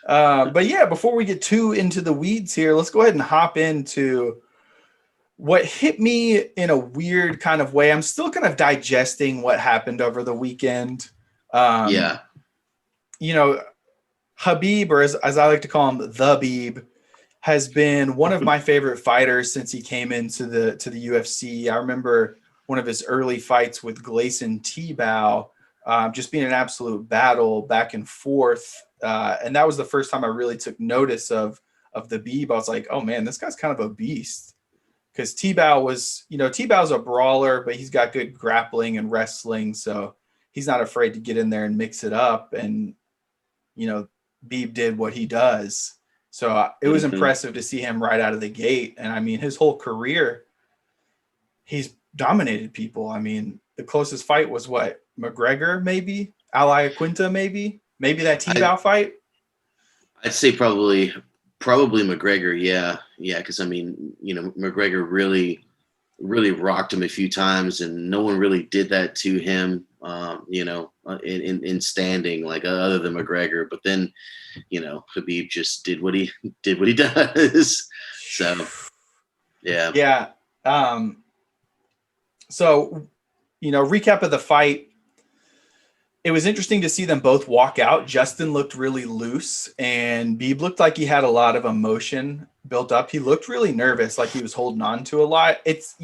But yeah, before we get too into the weeds here, let's go ahead and hop into what hit me in a weird kind of way. I'm still kind of digesting what happened over the weekend. Um, Yeah. you know, Khabib, or as I like to call him, the Beeb, has been one of my favorite fighters since he came into the UFC. I remember one of his early fights with Gleison Tebow, just being an absolute battle back and forth, and that was the first time I really took notice of the Beeb. I was like, oh man, this guy's kind of a beast. Because Tebow was, Tebow's a brawler, but he's got good grappling and wrestling, so he's not afraid to get in there and mix it up. And you know, Beeb did what he does. So it was Hmm. impressive to see him right out of the gate. And I mean, his whole career, he's dominated people. I mean, the closest fight was what? McGregor, maybe? Ali Quinta, maybe? Maybe that I T-Bow fight? I'd say probably McGregor. Yeah, yeah. Because I mean, McGregor really rocked him a few times, and no one really did that to him. In standing like other than McGregor, but then Khabib just did what he does. So yeah, Yeah. Um, so, recap of the fight. It was interesting to see them both walk out. Justin looked really loose, and Beeb looked like he had a lot of emotion built up. He looked really nervous, like he was holding on to a lot. It's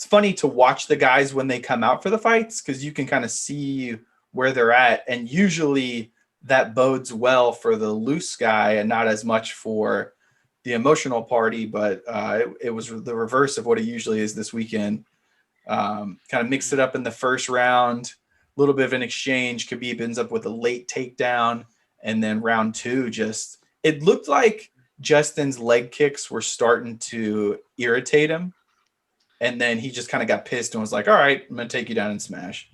funny to watch the guys when they come out for the fights because you can kind of see where they're at, and usually that bodes well for the loose guy and not as much for the emotional party. But it was the reverse of what it usually is this weekend. Kind of mixed it up in the first round, a little bit of an exchange. Khabib ends up with a late takedown, and then round two, just it looked like Justin's leg kicks were starting to irritate him, and then he just kind of got pissed and was like, "All right, I'm gonna take you down and smash."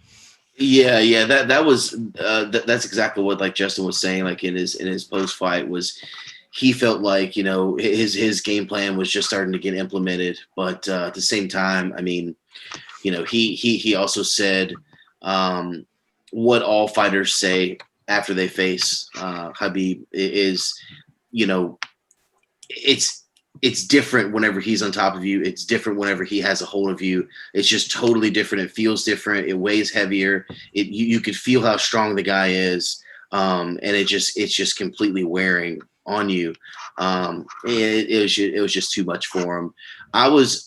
yeah. That was that's exactly what like Justin was saying. Like in his post fight was he felt like his game plan was just starting to get implemented, but at the same time, I mean, he also said um, what all fighters say after they face Khabib is, you know, it's it's different whenever he's on top of you. It's different whenever he has a hold of you. It's just totally different. It feels different. It weighs heavier. You could feel how strong the guy is, and it's just completely wearing on you. It was just too much for him. I was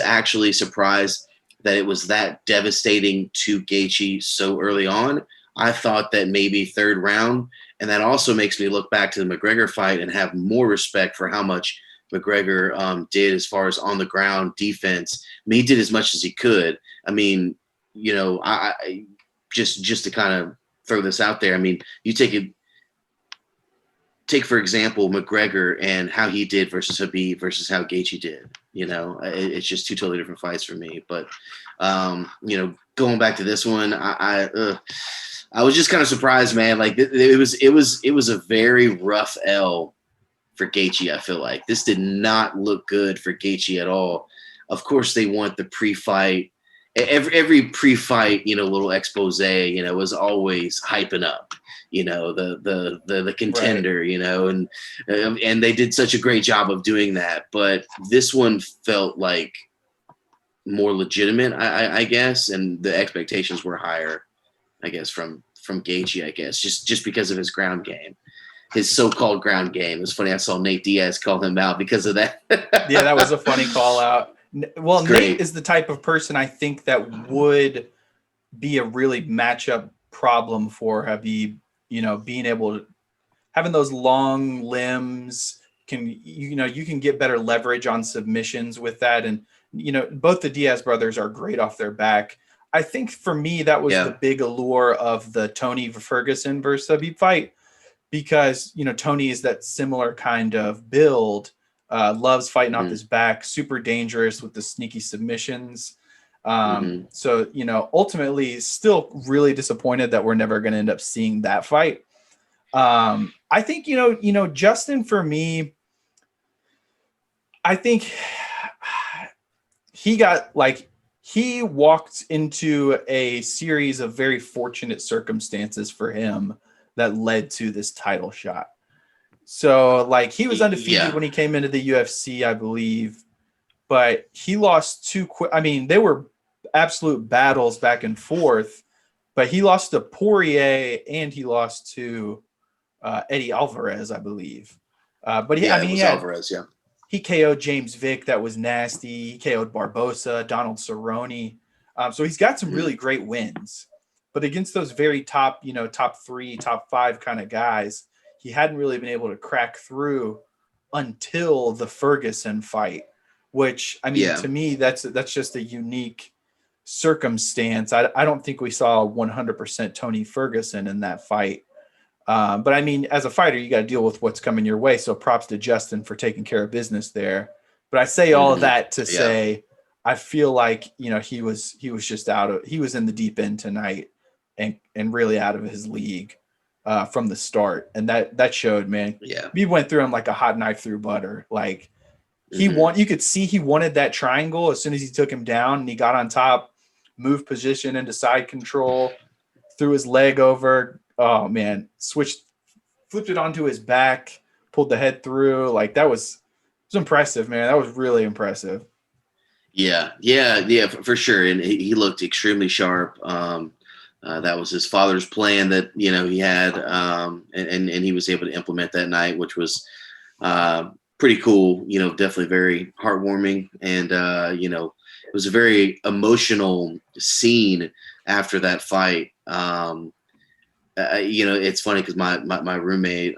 actually surprised that it was that devastating to Gaethje so early on. I thought that maybe third round, and that also makes me look back to the McGregor fight and have more respect for how much McGregor did as far as on the ground defense. I mean, he did as much as he could. I mean, I just to kind of throw this out there. I mean, you take for example McGregor and how he did versus Khabib versus how Gaethje did. It's just two totally different fights for me. But going back to this one, I was just kind of surprised, man. Like it was a very rough L for Gaethje. I feel like this did not look good for Gaethje at all. Of course, they want the pre-fight. Every pre-fight, little expose, was always hyping up, the Right. contender, and they did such a great job of doing that. But this one felt like more legitimate, I guess, and the expectations were higher, I guess, from Gaethje, I guess, just because of his ground game, his so-called ground game. It's funny. I saw Nate Diaz call him out because of that. Yeah, that was a funny call out. Well, It's Nate great. is the type of person I think that would be a really matchup problem for Habib. Being able to having those long limbs you can get better leverage on submissions with that, and both the Diaz brothers are great off their back. I think for me that was the Yeah. big allure of the Tony Ferguson versus Habib fight because Tony is that similar kind of build, loves fighting off Hmm. his back, super dangerous with the sneaky submissions. Hmm. So ultimately, still really disappointed that we're never going to end up seeing that fight. I think Justin for me, I think he got like he walked into a series of very fortunate circumstances for him that led to this title shot. So like he was undefeated Yeah. when he came into the UFC, I believe, but he lost two quick. I mean, they were absolute battles back and forth, but he lost to Poirier and he lost to Eddie Alvarez, I believe. But he, I Yeah, it mean, was Alvarez. Yeah. he KO'd James Vick, that was nasty. He KO'd Barbosa, Donald Cerrone. So he's got some really great wins, but against those very top, top 3, top 5 kind of guys, he hadn't really been able to crack through until the Ferguson fight, which, I mean, Yeah. to me, that's just a unique circumstance. I don't think we saw 100% Tony Ferguson in that fight. But I mean, as a fighter, you got to deal with what's coming your way. So props to Justin for taking care of business there. But I say all of that to say, I feel like, he was just he was in the deep end tonight and really out of his league from the start. And that showed, man. Yeah. We went through him like a hot knife through butter. Like you could see he wanted that triangle as soon as he took him down and he got on top, moved position into side control, threw his leg over. Oh man, flipped it onto his back, pulled the head through. Like it was impressive, man. That was really impressive. Yeah, for sure. And he looked extremely sharp. That was his father's plan that he had, and he was able to implement that night, which was pretty cool. Definitely very heartwarming, and it was a very emotional scene after that fight. It's funny because my roommate,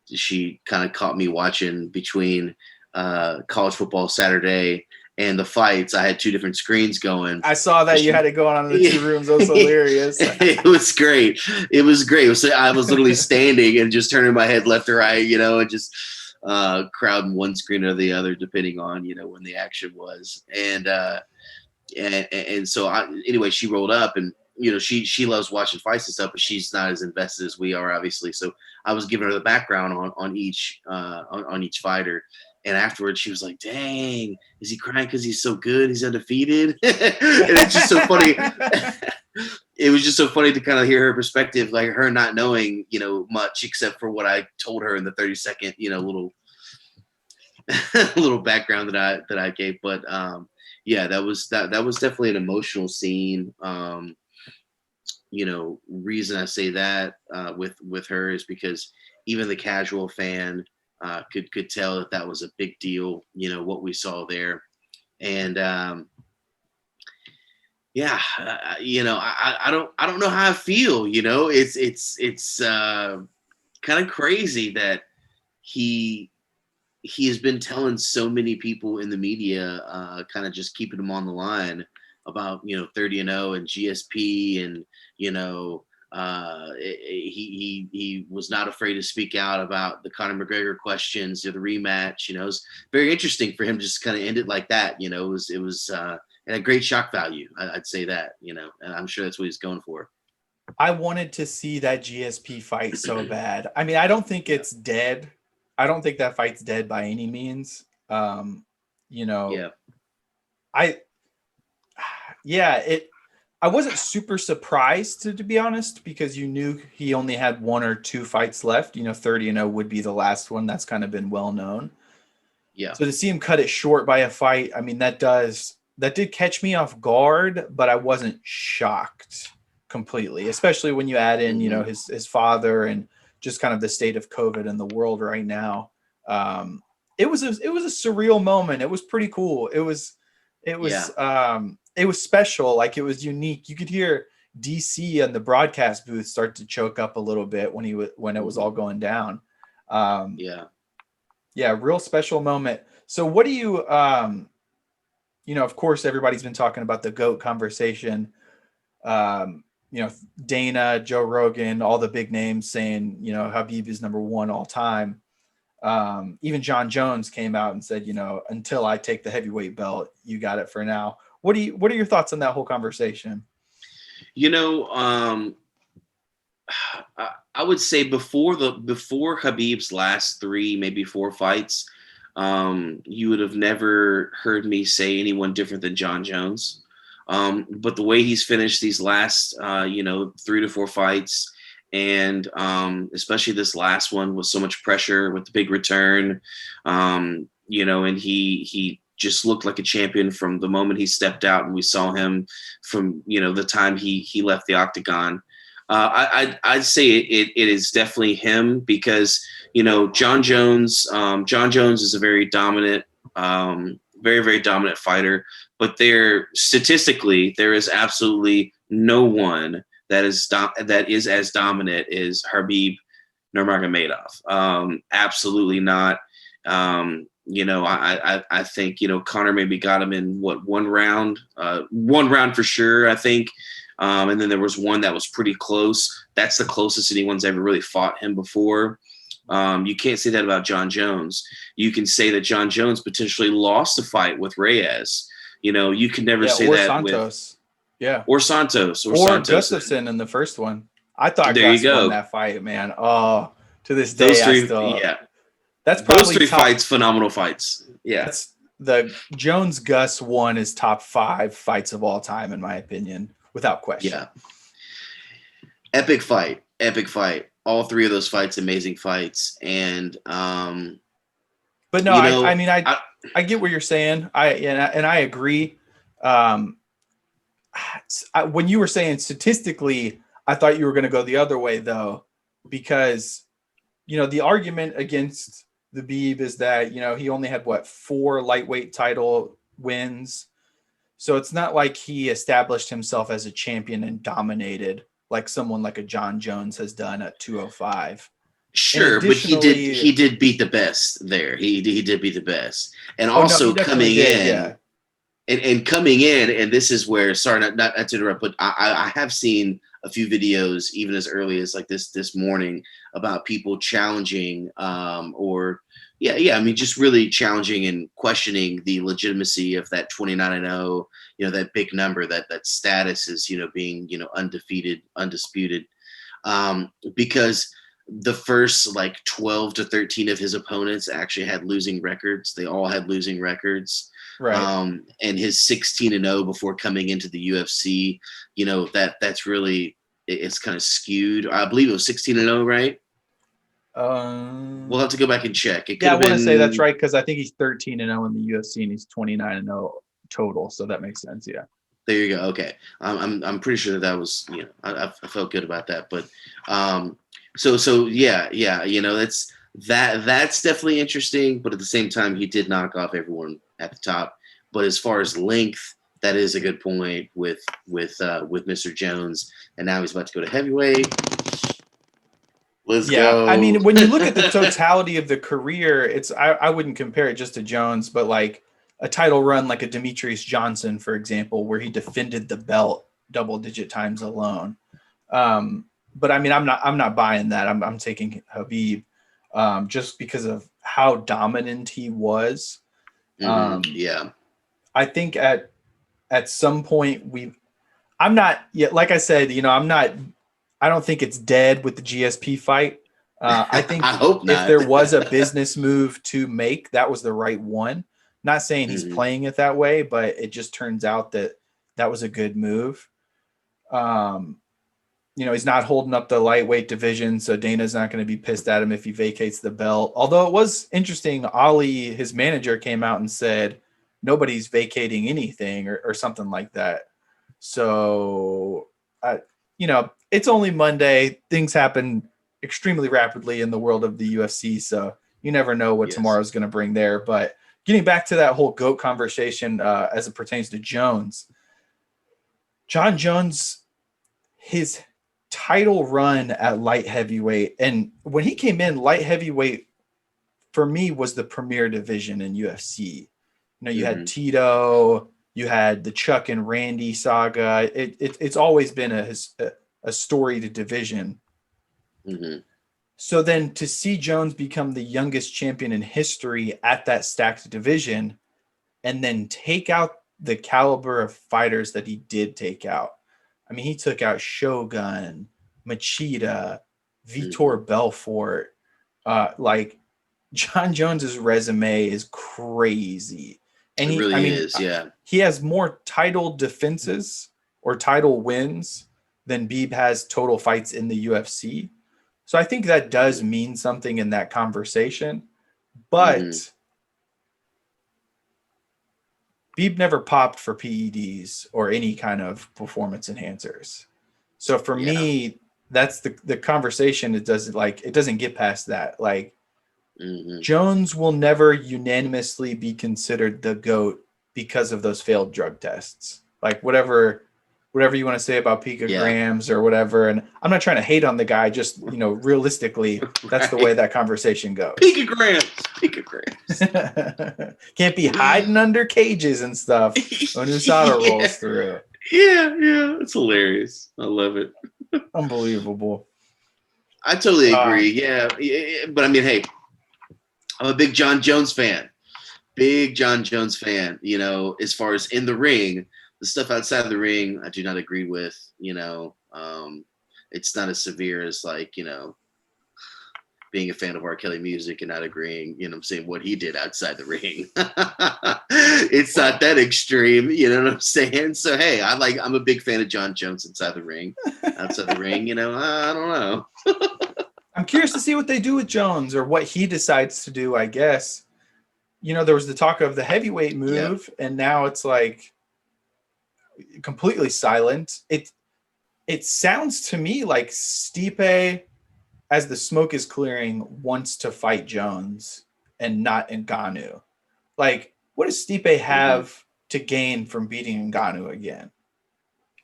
she kind of caught me watching between college football Saturday and the fights. I had 2 different screens going. I saw that you had it going on in the 2 rooms. That was hilarious. It was great. I was literally standing and just turning my head left or right, and just crowding one screen or the other, depending on, when the action was. And so anyway, she rolled up and, she loves watching fights and stuff, but she's not as invested as we are, obviously. So I was giving her the background on each fighter. And afterwards, she was like, "Dang, is he crying because he's so good? He's undefeated." And it's just so funny. It was just so funny to kind of hear her perspective, like her not knowing, much except for what I told her in the 30-second, little little background that I gave. But yeah, that was definitely an emotional scene. Reason I say that with her is because even the casual fan could tell that was a big deal, what we saw there. And I don't know how I feel, it's kind of crazy that he has been telling so many people in the media, kind of just keeping him on the line about 30-0 and GSP, and he was not afraid to speak out about the Conor McGregor questions or the rematch. It was very interesting for him to just kind of end it like that. It was and a great shock value. I'd say that, and I'm sure that's what he's going for. I wanted to see that GSP fight so bad. I mean, I don't think it's dead. I don't think that fight's dead by any means. I wasn't super surprised to be honest, because you knew he only had 1 or 2 fights left. 30-0 would be the last one. That's kind of been well known. Yeah. So to see him cut it short by a fight, I mean, that did catch me off guard, but I wasn't shocked completely, especially when you add in, his father and just kind of the state of COVID in the world right now. It was a surreal moment. It was pretty cool. It was special. Like, it was unique. You could hear DC and the broadcast booth start to choke up a little bit when it was all going down. Real special moment. So what do you, of course, everybody's been talking about the GOAT conversation. Dana, Joe Rogan, all the big names saying, Khabib is number 1 all time. Even John Jones came out and said, until I take the heavyweight belt, you got it for now. What are your thoughts on that whole conversation? I would say before Khabib's last 3, maybe 4 fights, you would have never heard me say anyone different than John Jones. But the way he's finished these last, 3 to 4 fights, And especially this last one with so much pressure with the big return, and he just looked like a champion from the moment he stepped out, and we saw him from the time he left the octagon. I'd say it is definitely him because John Jones. John Jones is a very dominant, very very dominant fighter, but statistically there is absolutely no one that is as dominant as Khabib Nurmagomedov. Absolutely not. I think Connor maybe got him in one round for sure, I think. And then there was one that was pretty close. That's the closest anyone's ever really fought him before. You can't say that about John Jones. You can say that John Jones potentially lost a fight with Reyes. You can never say or that Santos. Or Santos. Or Santos. Gustafson in the first one. I thought there Gus you go. won that fight, man. Oh, to this day, Those three, that's probably those three fights, phenomenal fights. Yeah. That's the Jones Gus one is top 5 fights of all time, in my opinion, without question. Yeah. Epic fight. All 3 of those fights, amazing fights. And but no, I get what you're saying. I agree. When you were saying statistically, I thought you were going to go the other way though, because the argument against the Khabib is that he only had 4 lightweight title wins, so it's not like he established himself as a champion and dominated like someone like a John Jones has done at 205. Sure, but he did beat the best there. He did beat the best, and also coming in. And coming in, and this is where, sorry, not to interrupt, but I have seen a few videos even as early as like this morning about people challenging just really challenging and questioning the legitimacy of that 29-0, that big number, that status is, being, undefeated, undisputed, because the first 12 to 13 of his opponents actually had losing records. They all had losing records. Right. And his 16-0 before coming into the UFC, that's really, it's kind of skewed. I believe it was 16-0, right? We'll have to go back and check. I want to say that's right, because I think he's 13-0 in the UFC and he's 29-0 total, so that makes sense. Yeah. There you go. Okay, I'm pretty sure that was I felt good about that, but that's definitely interesting. But at the same time, he did knock off everyone at the top. But as far as length, that is a good point with Mr. Jones, and now he's about to go to heavyweight. Let's go. I mean, when you look at the totality of the career, I wouldn't compare it just to Jones, but like a title run like a Demetrius Johnson, for example, where he defended the belt double-digit times alone. But I mean, I'm not buying that. I'm taking Khabib just because of how dominant he was. I think at some point I'm not yet. Like I said, I don't think it's dead with the GSP fight. I think I hope not. If there was a business move to make, that was the right one. Not saying he's playing it that way, but it just turns out that was a good move. He's not holding up the lightweight division, so Dana's not going to be pissed at him if he vacates the belt. Although it was interesting, Ali, his manager, came out and said nobody's vacating anything or something like that. So, it's only Monday. Things happen extremely rapidly in the world of the UFC, so you never know what tomorrow's going to bring there. But getting back to that whole GOAT conversation as it pertains to Jones, John Jones, his title run at light heavyweight, and when he came in, light heavyweight for me was the premier division in UFC. You had Tito, you had the Chuck and Randy saga. It's always been a storied division. So then to see Jones become the youngest champion in history at that stacked division, and then take out the caliber of fighters that he did take out. I mean, he took out Shogun, Machida, Vitor Belfort. John Jones's resume is crazy. And is, yeah. He has more title defenses or title wins than Khabib has total fights in the UFC. So I think that does mean something in that conversation. Mm-hmm. But Khabib never popped for PEDs or any kind of performance enhancers. So for Yeah. me, that's the conversation. It doesn't get past that. Like, Mm-hmm. Jones will never unanimously be considered the GOAT because of those failed drug tests. Like, whatever you want to say about Yeah. picograms or whatever. And I'm not trying to hate on the guy, just, realistically, that's the way that conversation goes. Picograms. Can't be hiding under cages and stuff when USADA rolls through. Yeah. It's hilarious. I love it. Unbelievable. I totally agree. Yeah. But I mean, hey, I'm a big John Jones fan. As far as in the ring, the stuff outside of the ring, I do not agree with. It's not as severe as being a fan of R. Kelly music and not agreeing, I'm saying, what he did outside the ring. It's not that extreme, you know what I'm saying? So hey, I'm a big fan of John Jones inside the ring. Outside the ring, I don't know. I'm curious to see what they do with Jones or what he decides to do, I guess. There was the talk of the heavyweight move, and now it's like completely silent. It sounds to me like Stipe, as the smoke is clearing, wants to fight Jones and not Ngannou. Like, what does Stipe have to gain from beating Ngannou again?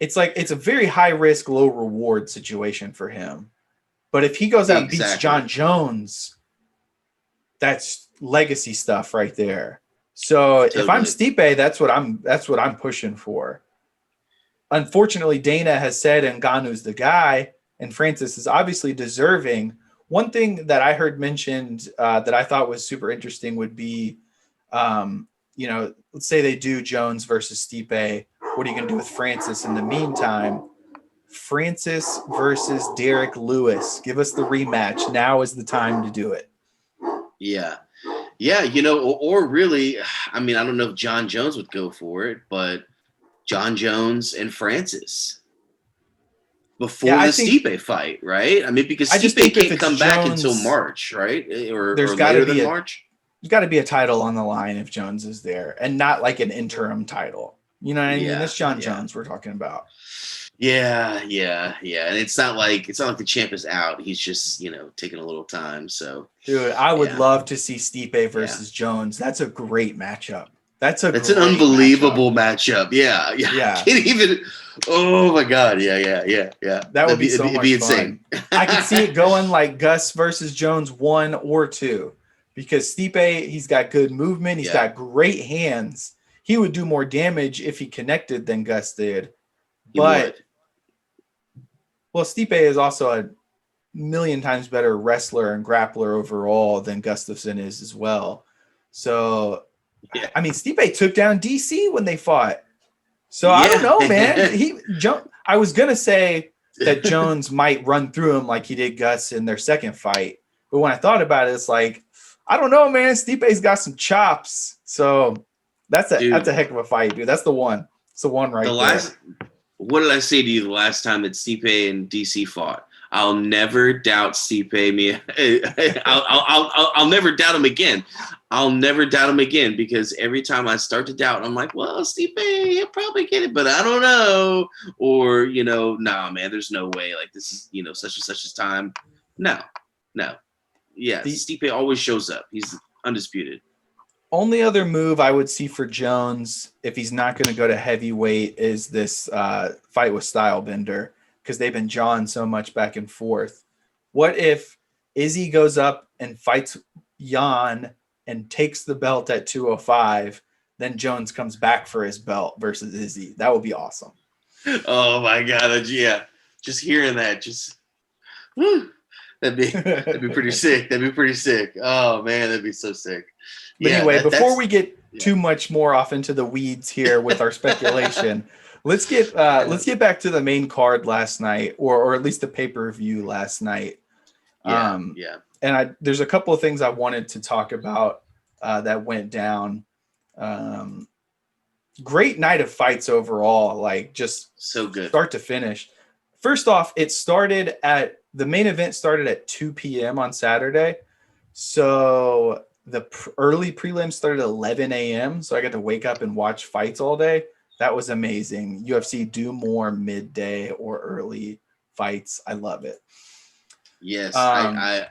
It's like it's a very high risk, low reward situation for him. But if he goes out and beats John Jones, that's legacy stuff right there. So if I'm Stipe, that's what I'm pushing for. Unfortunately, Dana has said Ngannou's the guy, and Francis is obviously deserving. One thing that I heard mentioned that I thought was super interesting would be, let's say they do Jones versus Stipe. What are you going to do with Francis in the meantime? Francis versus Derek Lewis. Give us the rematch. Now is the time to do it. Yeah. Or really, I mean, I don't know if John Jones would go for it, but John Jones and Francis before the Stipe fight, right? I mean, because Stipe can't come back until March, right? Or later than March. There's got to be a title on the line if Jones is there, and not like an interim title. You know what I mean? It's John Jones we're talking about. Yeah. And it's not like the champ is out. He's just, taking a little time. So, dude, I would love to see Stipe versus Jones. That's a great matchup. That's an unbelievable matchup. Yeah. I can't even. Oh my God. Yeah. That would be so much insane. Fun. I could see it going like Gus versus Jones 1 or 2, because Stipe, he's got good movement. He's got great hands. He would do more damage if he connected than Gus did. But Stipe is also a million times better wrestler and grappler overall than Gustafsson is as well. So, I mean, Stipe took down DC when they fought. So I don't know, man. I was gonna say that Jones might run through him like he did Gus in their second fight, but when I thought about it, it's like, I don't know, man. Stipe's got some chops, so that's a heck of a fight, dude. That's the one. It's the one right there. What did I say to you the last time that Stipe and DC fought? I'll never doubt Stipe. I'll never doubt him again. I'll never doubt him again, because every time I start to doubt, I'm like, well, Stipe, he'll probably get it, but I don't know. Or, nah, man, there's no way. Like, this is, such and such a time. No. Yeah, Stipe always shows up. He's undisputed. Only other move I would see for Jones, if he's not going to go to heavyweight, is this fight with Stylebender, because they've been jawing so much back and forth. What if Izzy goes up and fights Jan and takes the belt at 205, then Jones comes back for his belt versus Izzy? That would be awesome. Oh my God. Yeah. Just hearing that, that'd be pretty sick. That'd be pretty sick. Oh man, that'd be so sick. But anyway, before we get too much more off into the weeds here with our speculation, let's get back to the main card last night, or at least the pay-per-view last night. And there's a couple of things I wanted to talk about that went down. Great night of fights overall, like just so good, start to finish. first off, the main event started at 2 p.m. on Saturday. So the early prelims started at 11 a.m. So I got to wake up and watch fights all day. That was amazing. UFC, do more midday or early fights. I love it. Yes, I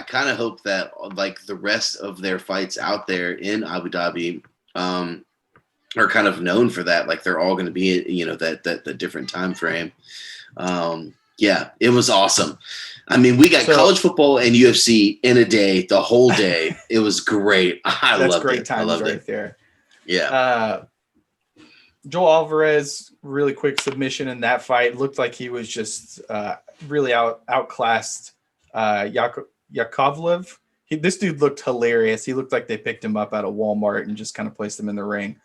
kind of hope that like the rest of their fights out there in Abu Dhabi are kind of known for that. Like they're all going to be, that the different time frame. Yeah, it was awesome. I mean, we got college football and UFC in a day, the whole day. It was great. I loved it. That's great times right there. Yeah. Joel Alvarez, really quick submission in that fight. Looked like he was just really outclassed Yakovlev. This dude looked hilarious. He looked like they picked him up out of Walmart and just kind of placed him in the ring.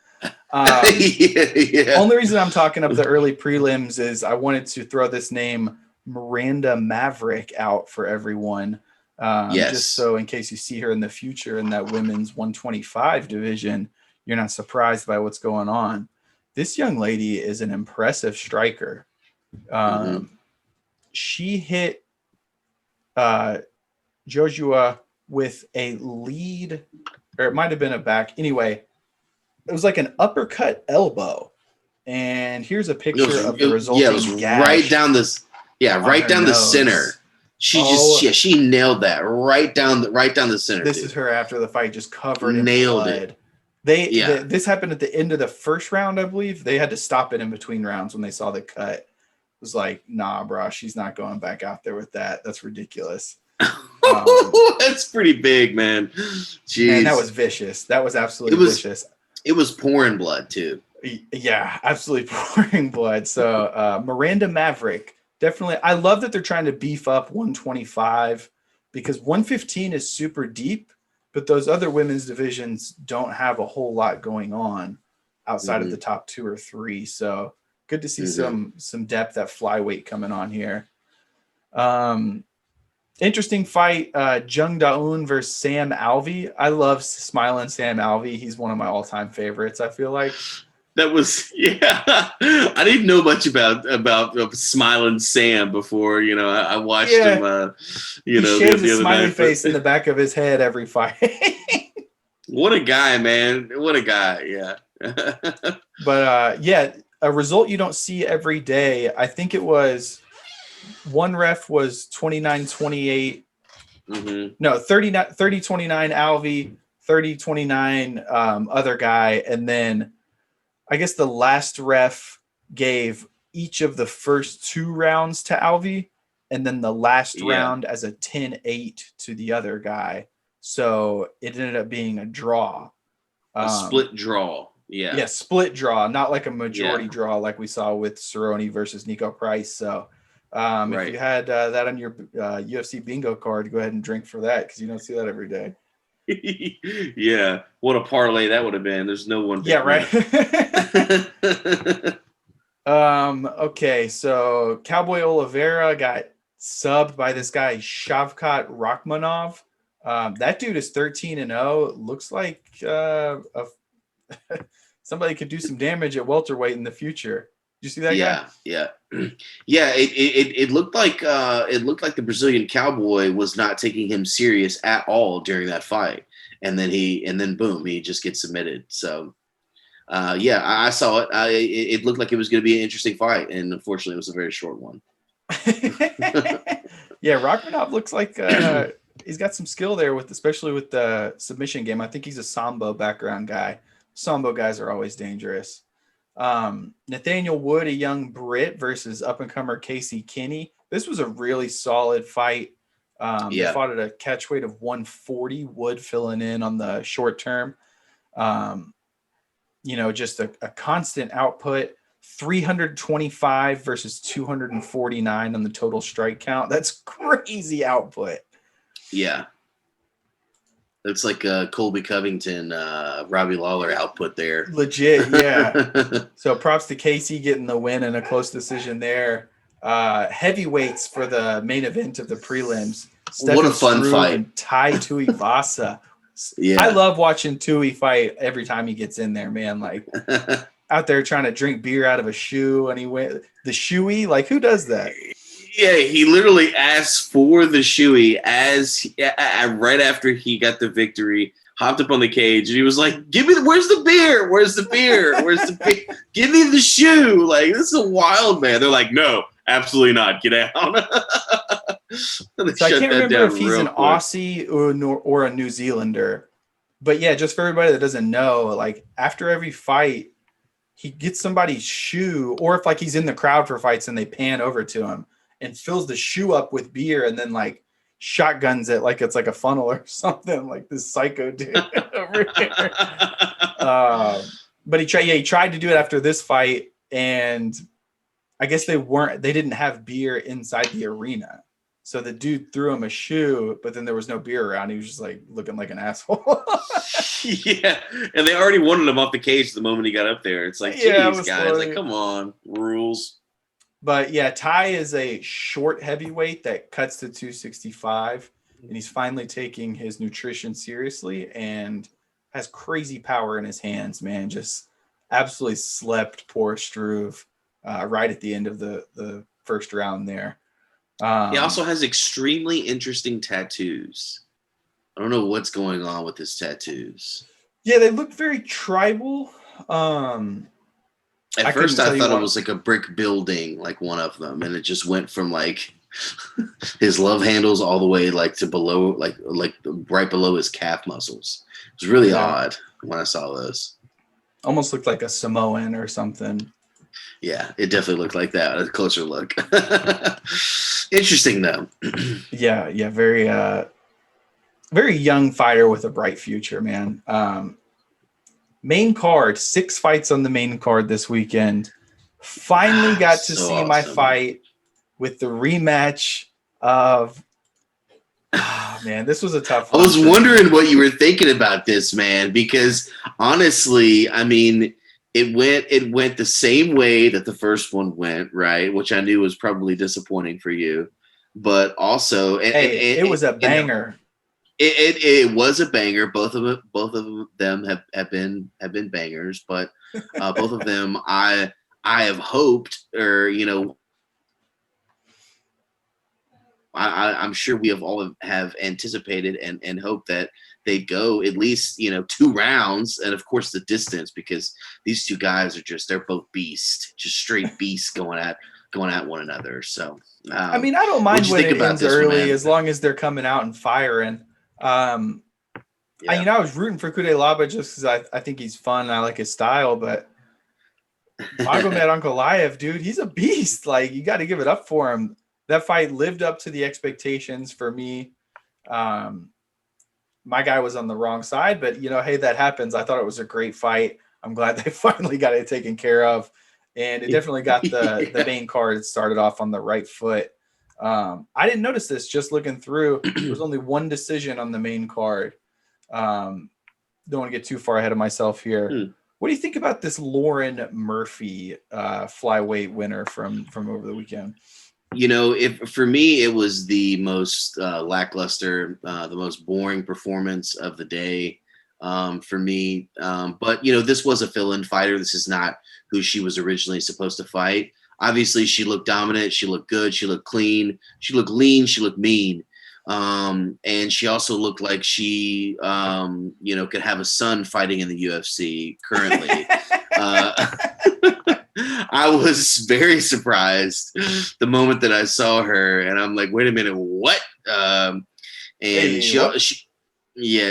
Only reason I'm talking up the early prelims is I wanted to throw this name Miranda Maverick out for everyone. Just so in case you see her in the future in that women's 125 division, you're not surprised by what's going on. This young lady is an impressive striker. She hit Joshua with a lead, or it might have been a back. Anyway, it was like an uppercut elbow. And here's a picture of the resulting it was right down this. Yeah, right down the center. She nailed that right down the center. This is her after the fight, just covered in blood. This happened at the end of the first round, I believe. They had to stop it in between rounds when they saw the cut. It was like, nah, bro, she's not going back out there with that. That's ridiculous. That's pretty big, man. Jeez. Man, that was vicious. That was absolutely vicious. It was pouring blood too. Yeah, absolutely pouring blood. So Miranda Maverick, definitely. I love that they're trying to beef up 125 because 115 is super deep, but those other women's divisions don't have a whole lot going on outside of the top 2 or 3. So good to see some depth at flyweight coming on here. Interesting fight, Jung Da-un versus Sam Alvey. I love smiling Sam Alvey. He's one of my all-time favorites, I feel like. That was, I didn't know much about smiling Sam before, I watched him, he shaves a smiley face in the back of his head every fight. What a guy, man. What a guy, yeah. But, a result you don't see every day. I think it was one ref was 29-28. No, 30-29 Alvey, 30-29 other guy. And then I guess the last ref gave each of the first 2 rounds to Alvey and then the last round as a 10-8 to the other guy. So it ended up being a draw. A split draw. Yeah. Yeah, split draw, not like a majority draw like we saw with Cerrone versus Nico Price. So if you had that on your UFC bingo card, go ahead and drink for that because you don't see that every day. Yeah, what a parlay that would have been. There's no one. Yeah, right. Okay, so Cowboy Oliveira got subbed by this guy Shavkat Rakhmonov. That dude is 13-0. Looks like somebody could do some damage at welterweight in the future. Did you see that guy? Yeah. It looked like the Brazilian Cowboy was not taking him serious at all during that fight, and then boom, he just gets submitted. So, I saw it. It looked like it was going to be an interesting fight, and unfortunately, it was a very short one. Yeah, Rakhmonov looks like he's got some skill there especially with the submission game. I think he's a Sambo background guy. Sambo guys are always dangerous. Nathaniel Wood, a young Brit versus up-and-comer Casey Kinney. This was a really solid fight. They fought at a catch weight of 140. Wood filling in on the short term. Just a constant output. 325 versus 249 on the total strike count. That's crazy output. Yeah. It's like Colby Covington, Robbie Lawler output there. Legit, yeah. So props to Casey getting the win and a close decision there. Heavyweights for the main event of the prelims. What a fun fight. And Tai Tuivasa. Yeah. I love watching Tui fight every time he gets in there, man. Like out there trying to drink beer out of a shoe and he went the shoey. Like who does that? Yeah, he literally asked for the shoey right after he got the victory. Hopped up on the cage and he was like, "Give me where's the beer? Where's the beer? Where's the beer? Give me the shoe!" Like, this is a wild man. They're like, "No, absolutely not. Get out." So I can't remember if he's an Aussie or a New Zealander, but yeah, just for everybody that doesn't know, like after every fight, he gets somebody's shoe, or if like he's in the crowd for fights and they pan over to him and fills the shoe up with beer and then like shotguns it like it's like a funnel or something, like this psycho dude over here. But he tried to do it after this fight, and I guess they didn't have beer inside the arena. So the dude threw him a shoe, but then there was no beer around. He was just like looking like an asshole. Yeah, and they already wanted him off the cage the moment he got up there. It's like, geez, guys, funny. Like, come on, rules. But yeah, Ty is a short heavyweight that cuts to 265, and he's finally taking his nutrition seriously and has crazy power in his hands, man. Just absolutely slept poor Struve right at the end of the first round there. He also has extremely interesting tattoos. I don't know what's going on with his tattoos. Yeah, they look very tribal. At first, I thought it was like a brick building, like one of them, and it just went from like his love handles all the way like to below, like right below his calf muscles. It was really odd when I saw this. Almost looked like a Samoan or something. Yeah, it definitely looked like that. A closer look. Interesting though. Yeah, very very young fighter with a bright future, man. Main card, 6 fights on the main card this weekend. Finally got to see my fight with the rematch of man, this was a tough one. I was wondering what you were thinking about this, man, because honestly, I mean, it went the same way that the first one went, right? Which I knew was probably disappointing for you. But also it was a banger. It was a banger. Both of them have been bangers, but both of them I have hoped, or I'm sure we have all have anticipated and hoped that they go at least 2 rounds, and of course the distance, because these two guys are they're both beasts, just straight beasts going at one another. So I mean, I don't mind when it ends early as long as they're coming out and firing. I was rooting for Kudelaba just because I think he's fun and I like his style, but Magomed Ankalaev, dude, he's a beast. Like, you got to give it up for him. That fight lived up to the expectations for me. My guy was on the wrong side, but hey, that happens. I thought it was a great fight. I'm glad they finally got it taken care of, and it definitely got the main card started off on the right foot. I didn't notice this just looking through. There was only 1 decision on the main card. Don't want to get too far ahead of myself here. What do you think about this Lauren Murphy flyweight winner from over the weekend? For me, it was the most lackluster, the most boring performance of the day for me. But this was a fill-in fighter. This is not who she was originally supposed to fight. Obviously, she looked dominant. She looked good. She looked clean. She looked lean. She looked mean. And she also looked like she, could have a son fighting in the UFC currently. I was very surprised the moment that I saw her, and I'm like, wait a minute, what?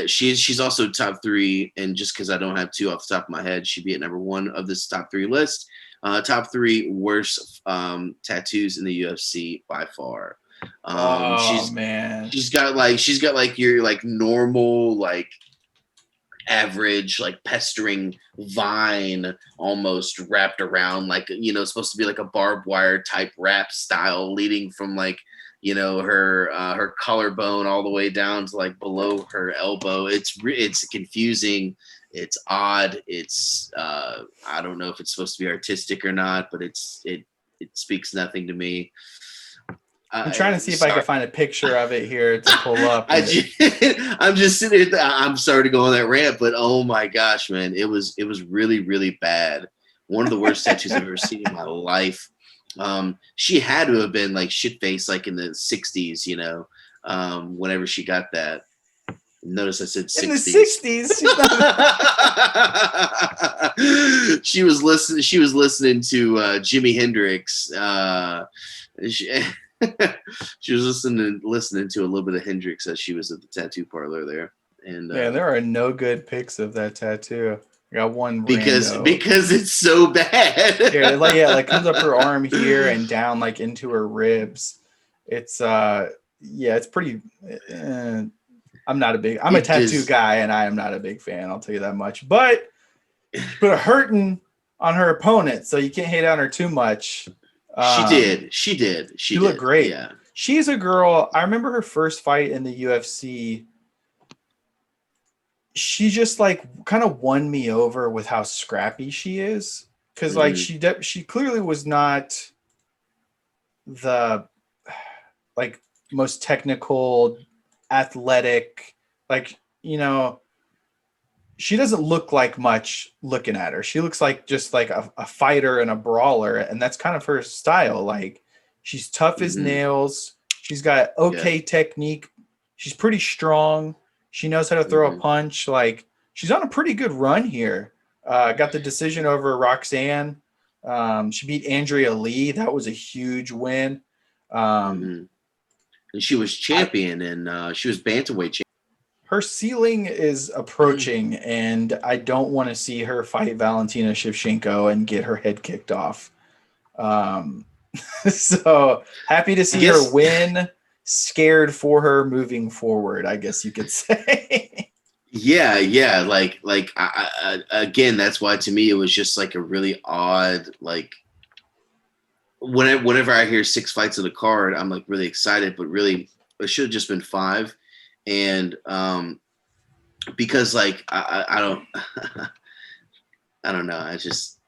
She's also top 3, and just because I don't have 2 off the top of my head, she'd be at number 1 of this top 3 list. Top 3 worst tattoos in the UFC by far. Man, she's got like your like normal, like average, like pestering vine almost wrapped around, like supposed to be like a barbed wire type wrap style leading from like her collarbone all the way down to like below her elbow. It's confusing. It's odd. It's I don't know if it's supposed to be artistic or not, but it speaks nothing to me. I'm trying to see if I can find a picture of it here to pull up. I'm just sitting there. I'm sorry to go on that rant, but oh my gosh, man, it was really, really bad. One of the worst tattoos I've ever seen in my life. She had to have been like shit faced like in the 60s, whenever she got that. Notice I said 60s. In the 60s, she's not. She was listening to Jimi Hendrix. She, she was listening to a little bit of Hendrix as she was at the tattoo parlor there. And Yeah, there are no good pics of that tattoo. I got one because rando. it's so bad. Like comes up her arm here and down like into her ribs. It's it's pretty. I'm a tattoo guy, and I am not a big fan. I'll tell you that much. But she put a hurting on her opponent, so you can't hate on her too much. She did. She looked great. Yeah. She's a girl. I remember her first fight in the UFC. She just like kind of won me over with how scrappy she is, because like she clearly was not the like most technical, athletic, like she doesn't look like much looking at her. She looks like just like a fighter and a brawler, and that's kind of her style. Like she's tough as nails. She's got okay technique. She's pretty strong. She knows how to throw a punch. Like she's on a pretty good run here. Got the decision over Roxanne. She beat Andrea Lee. That was a huge win. And she was champion, and she was bantamweight champion. Her ceiling is approaching, and I don't want to see her fight Valentina Shevchenko and get her head kicked off. So happy to see her win. Scared for her moving forward, I guess you could say. Yeah. Like again, that's why to me it was just like a really odd, like whenever I hear 6 fights on the card, I'm like really excited, but really it should have just been 5. And because like I don't I don't know, I just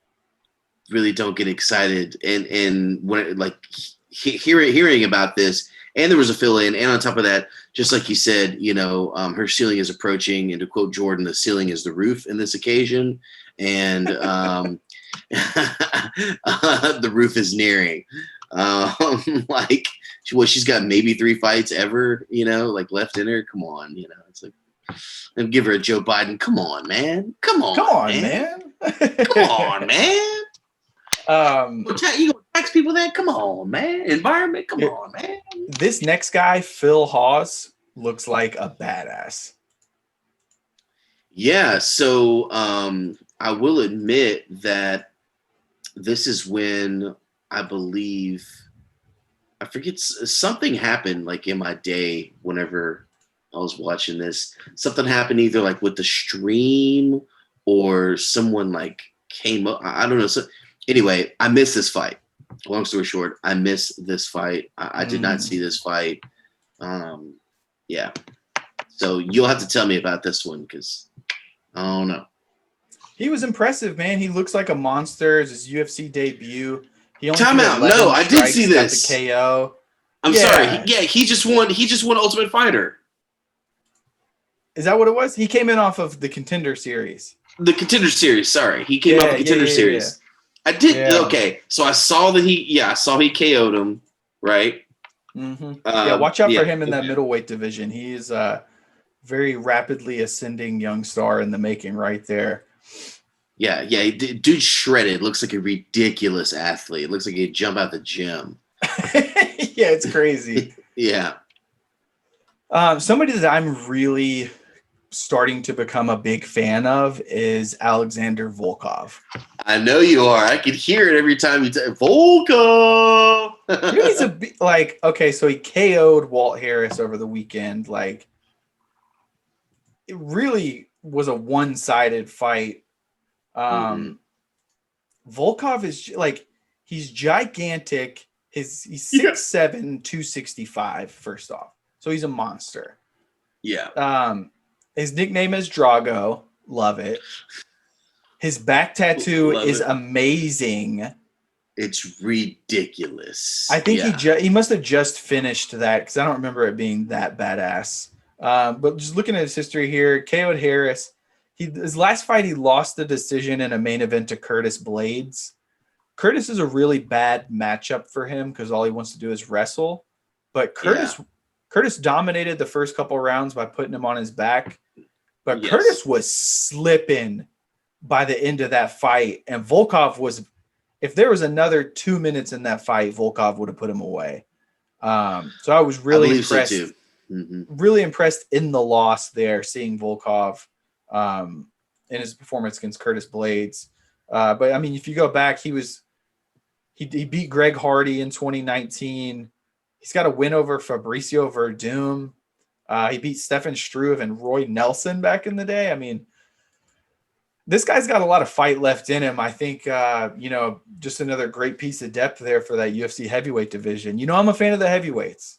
really don't get excited, and when like hearing about this. And there was a fill-in, and on top of that, just like you said, her ceiling is approaching, and to quote Jordan, the ceiling is the roof in this occasion, and the roof is nearing. Like, she's got maybe 3 fights ever, like left in her. Come on, it's like, and give her a Joe Biden. Come on, man. Come on, man. Come on, man. You gonna tax people then? Come on, man. Environment, come on, man. This next guy, Phil Hawes, looks like a badass. Yeah, so I will admit that this is when I believe I forget something happened like in my day whenever I was watching this. Something happened either like with the stream or someone like came up. I don't know. So anyway, I missed this fight. Long story short, I missed this fight. I did not see this fight. Yeah. So you'll have to tell me about this one because I don't know. He was impressive, man. He looks like a monster. It's his UFC debut. He only Time out. No, I did see this. The KO. I'm sorry. He just won. He just won Ultimate Fighter. Is that what it was? He came in off of the Contender Series. The Contender Series. Sorry, he came off the Contender Series. I did. Yeah. Okay, so I saw that he KO'd him. Right. Watch out for him in that middleweight division. He's a very rapidly ascending young star in the making, right there. Yeah, dude shredded. Looks like a ridiculous athlete. Looks like he'd jump out the gym. Yeah, it's crazy. Yeah. Somebody that I'm really starting to become a big fan of is Alexander Volkov. I know you are. I can hear it every time you say Volkov. He's okay, so he KO'd Walt Harris over the weekend. Like, it really was a one-sided fight. Volkov is like, he's gigantic. He's 6'7", 265, first off. So he's a monster. Yeah. His nickname is Drago. Love it. His back tattoo is amazing. It's ridiculous. I think he must have just finished that because I don't remember it being that badass. But just looking at his history here, KO'd Harris. His last fight, he lost the decision in a main event to Curtis Blades. Curtis is a really bad matchup for him because all he wants to do is wrestle. But Yeah. Curtis dominated the first couple rounds by putting him on his back. But Yes. Curtis was slipping by the end of that fight. And Volkov was, if there was another 2 minutes in that fight, Volkov would have put him away. So I was really impressed. So too. Mm-hmm. Really impressed in the loss there, seeing Volkov in his performance against Curtis Blades. But I mean, if you go back, he beat Greg Hardy in 2019. He's got a win over Fabricio Verdum. He beat Stefan Struve and Roy Nelson back in the day. I mean, this guy's got a lot of fight left in him. I think, just another great piece of depth there for that UFC heavyweight division. I'm a fan of the heavyweights.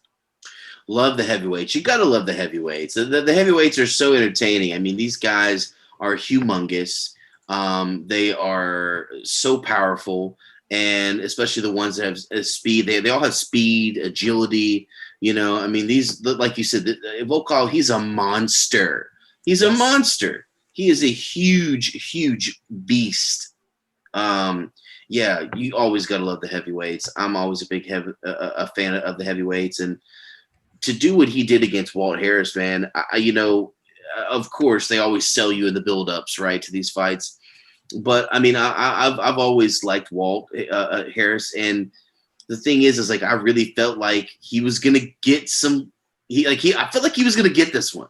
Love the heavyweights. You got to love the heavyweights. The heavyweights are so entertaining. I mean, these guys are humongous. They are so powerful, and especially the ones that have speed. They all have speed, agility. I mean, these, like you said, Volkov, he's a monster. He's a monster. He is a huge, huge beast. You always got to love the heavyweights. I'm always a big a fan of the heavyweights, and to do what he did against Walt Harris, man, of course they always sell you in the build-ups, right, to these fights. But I mean, I've always liked Walt Harris, and the thing is like I really felt like he was gonna get some. I felt like he was gonna get this one.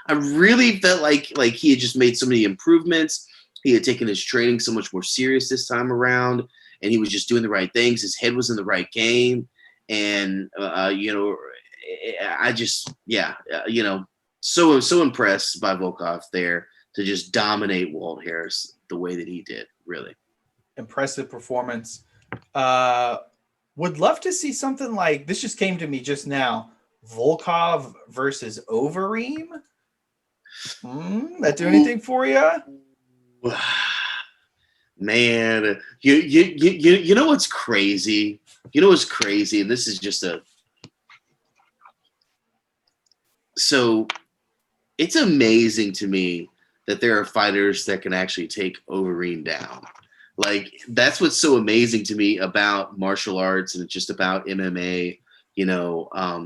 I really felt like he had just made so many improvements. He had taken his training so much more serious this time around, and he was just doing the right things. His head was in the right game, and I just, so impressed by Volkov there to just dominate Walt Harris the way that he did. Really impressive performance. Would love to see something like this. Just came to me just now. Volkov versus Overeem. That do anything for you? Man, you know what's crazy? And this is just so it's amazing to me that there are fighters that can actually take Overeem down. Like, that's what's so amazing to me about martial arts and just about MMA,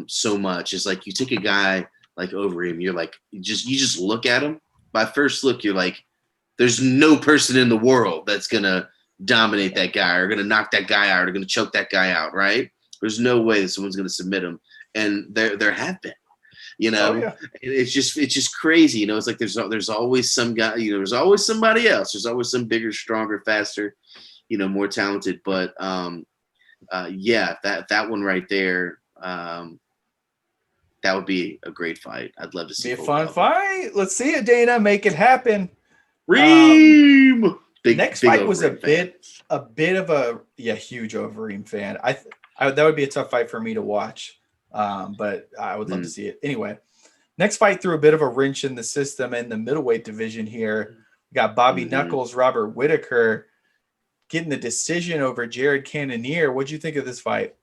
so much. Is like you take a guy like Overeem, you're like, you just look at him. By first look, you're like, there's no person in the world that's gonna dominate that guy or gonna knock that guy out or gonna choke that guy out, right? There's no way that someone's gonna submit him. And there have been. It's just crazy. It's like there's always some guy, there's always somebody else. There's always some bigger, stronger, faster, more talented. But that one right there, that would be a great fight. I'd love to see. Be a fun fight. Let's see it, Dana. Make it happen. Reem. Next fight was a bit of a huge Overeem fan. I that would be a tough fight for me to watch. But I would love to see it. Anyway, next fight threw a bit of a wrench in the system in the middleweight division here. We got Bobby Knuckles, Robert Whitaker getting the decision over Jared Cannonier. What'd you think of this fight?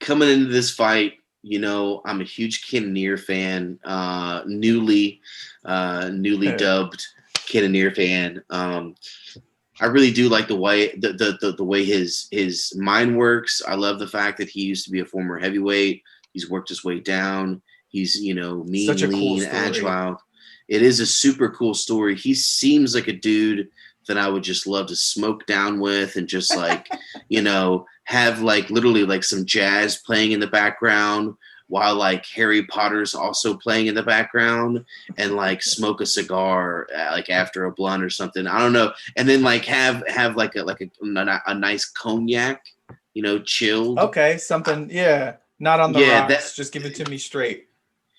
Coming into this fight, I'm a huge Cannonier fan, newly dubbed Cannonier fan. I really do like the way the way his mind works. I love the fact that he used to be a former heavyweight. He's worked his way down. He's mean, such a lean, cool agile. It is a super cool story. He seems like a dude that I would just love to smoke down with and just like have like literally like some jazz playing in the background while like Harry Potter's also playing in the background and like smoke a cigar like after a blunt or something. I don't know. And then like have like a nice cognac, chilled. Okay. Something. Not on the rocks. Just give it to me straight.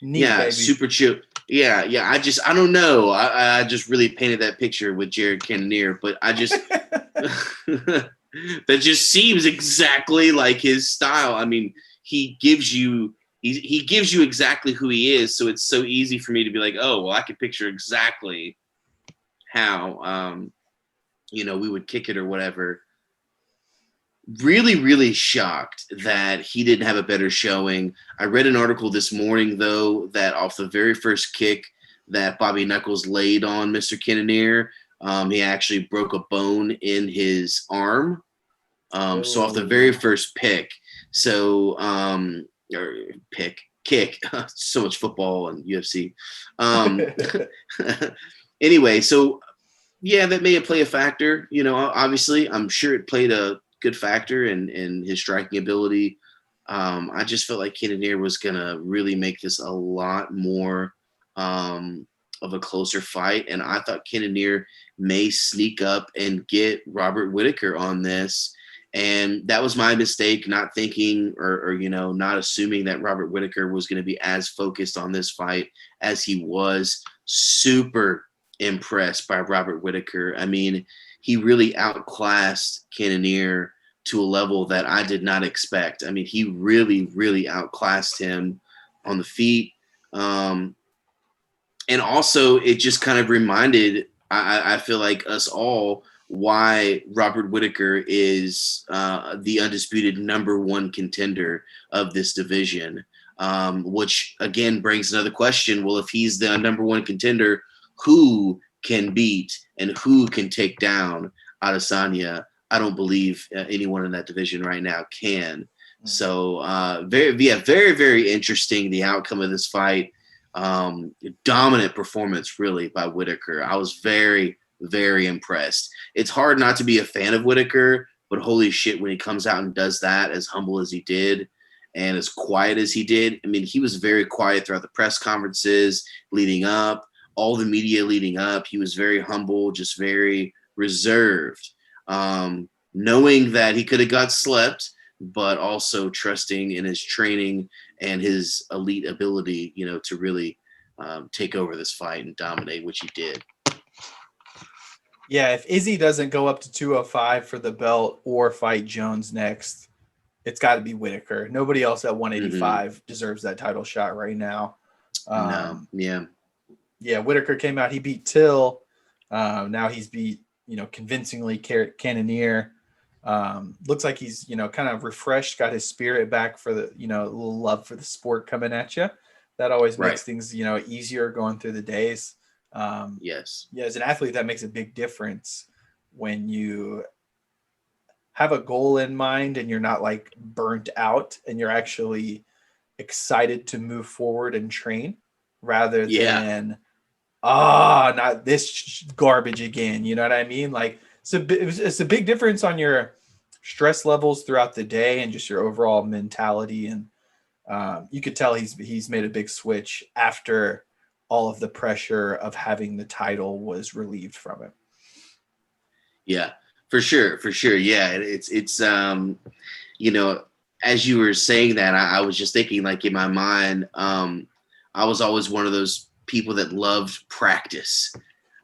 Neat, baby. Super chill. Yeah. I don't know. I just really painted that picture with Jared Cannonier, but I just, that just seems exactly like his style. I mean, he gives you exactly who he is. So it's so easy for me to be like, oh, well, I can picture exactly how, we would kick it or whatever. Really, really shocked that he didn't have a better showing. I read an article this morning, though, that off the very first kick that Bobby Knuckles laid on Mr. Cannonier, He actually broke a bone in his arm. So off the Oh. very first pick, or kick, so much football and UFC. Anyway, so yeah, that may play a factor. Obviously, I'm sure it played a good factor in his striking ability. I just felt like Cannonier was gonna really make this a lot more of a closer fight, and I thought Cannonier may sneak up and get Robert Whitaker on this. And that was my mistake, not thinking or not assuming that Robert Whitaker was going to be as focused on this fight as he was. Super impressed by Robert Whitaker. I mean, he really outclassed Cannonier to a level that I did not expect. I mean, he really, really outclassed him on the feet. And also, it just kind of reminded, I feel like, us all why Robert Whitaker is the undisputed number one contender of this division, which again brings another question. Well, if he's the number one contender, who can beat and who can take down Adesanya? I don't believe anyone in that division right now can. So very, very interesting, the outcome of this fight. Dominant performance, really, by Whitaker. I was very, very impressed. It's hard not to be a fan of Whitaker, but holy shit, when he comes out and does that, as humble as he did and as quiet as he did. I mean, he was very quiet throughout the press conferences leading up, all the media leading up. He was very humble, just very reserved, knowing that he could have got slept, but also trusting in his training and his elite ability, to really take over this fight and dominate, which he did. Yeah, if Izzy doesn't go up to 205 for the belt or fight Jones next, it's got to be Whitaker. Nobody else at 185 deserves that title shot right now. No, yeah. Yeah, Whitaker came out. He beat Till. Now he's beat, convincingly Cannonier. Looks like he's, kind of refreshed, got his spirit back for the, a little love for the sport coming at you. That always makes things, easier going through the days. Yes. Yeah, as an athlete, that makes a big difference when you have a goal in mind and you're not like burnt out and you're actually excited to move forward and train rather than, not this garbage again. You know what I mean? Like, it's a big difference on your stress levels throughout the day and just your overall mentality. And you could tell he's made a big switch after all of the pressure of having the title was relieved from him. Yeah, for sure. Yeah. It's as you were saying that, I was just thinking, like, in my mind, I was always one of those people that loved practice.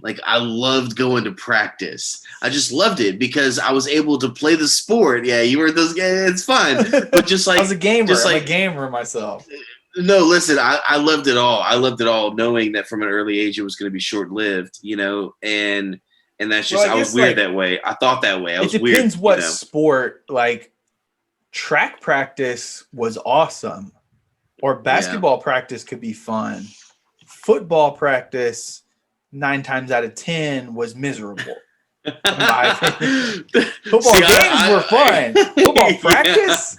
Like, I loved going to practice. I just loved it because I was able to play the sport. Yeah, you were those guys. It's fun. But just like, I was a gamer. Just like, I'm a gamer myself. No, listen, I loved it all. I loved it all, knowing that from an early age it was going to be short-lived, and that's just, I was weird that way. I thought that way. I was weird. It depends what sport. Like, track practice was awesome, or basketball practice could be fun. Football practice, 9 times out of 10, was miserable. In my opinion. Football games were fun. Football practice.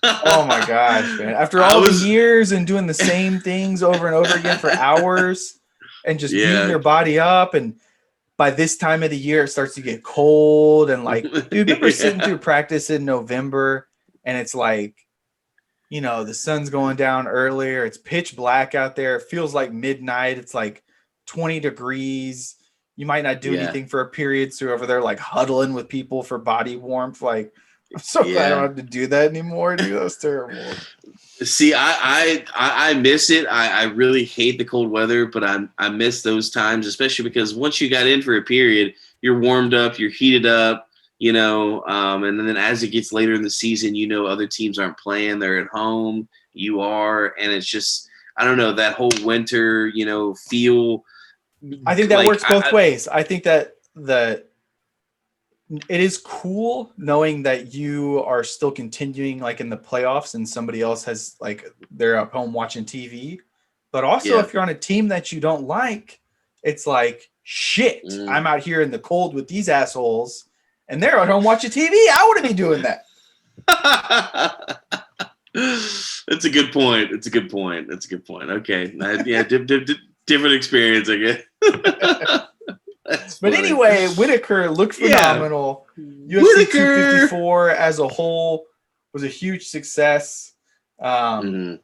Oh my gosh, man. After all the years and doing the same things over and over again for hours and just beating your body up, and by this time of the year it starts to get cold, and like, dude, remember sitting through practice in November and it's like, the sun's going down earlier, it's pitch black out there, it feels like midnight, it's like 20 degrees, you might not do anything for a period, so over there like huddling with people for body warmth. Like, I'm so glad I don't have to do that anymore, dude. That was terrible. See, I miss it. I really hate the cold weather, but I miss those times, especially because once you got in for a period, you're warmed up, you're heated up, and then as it gets later in the season, other teams aren't playing, they're at home, you are, and it's just, I don't know, that whole winter, feel. I think that works both ways. I think that it is cool knowing that you are still continuing like in the playoffs and somebody else has, like, they're at home watching TV. But also if you're on a team that you don't like, it's like, shit, I'm out here in the cold with these assholes, and they're at home watching TV. I wouldn't be doing that. That's a good point. Okay. Yeah, different experience, I guess. But anyway, Whitaker looked phenomenal. UFC Whitaker 254 as a whole was a huge success. Again,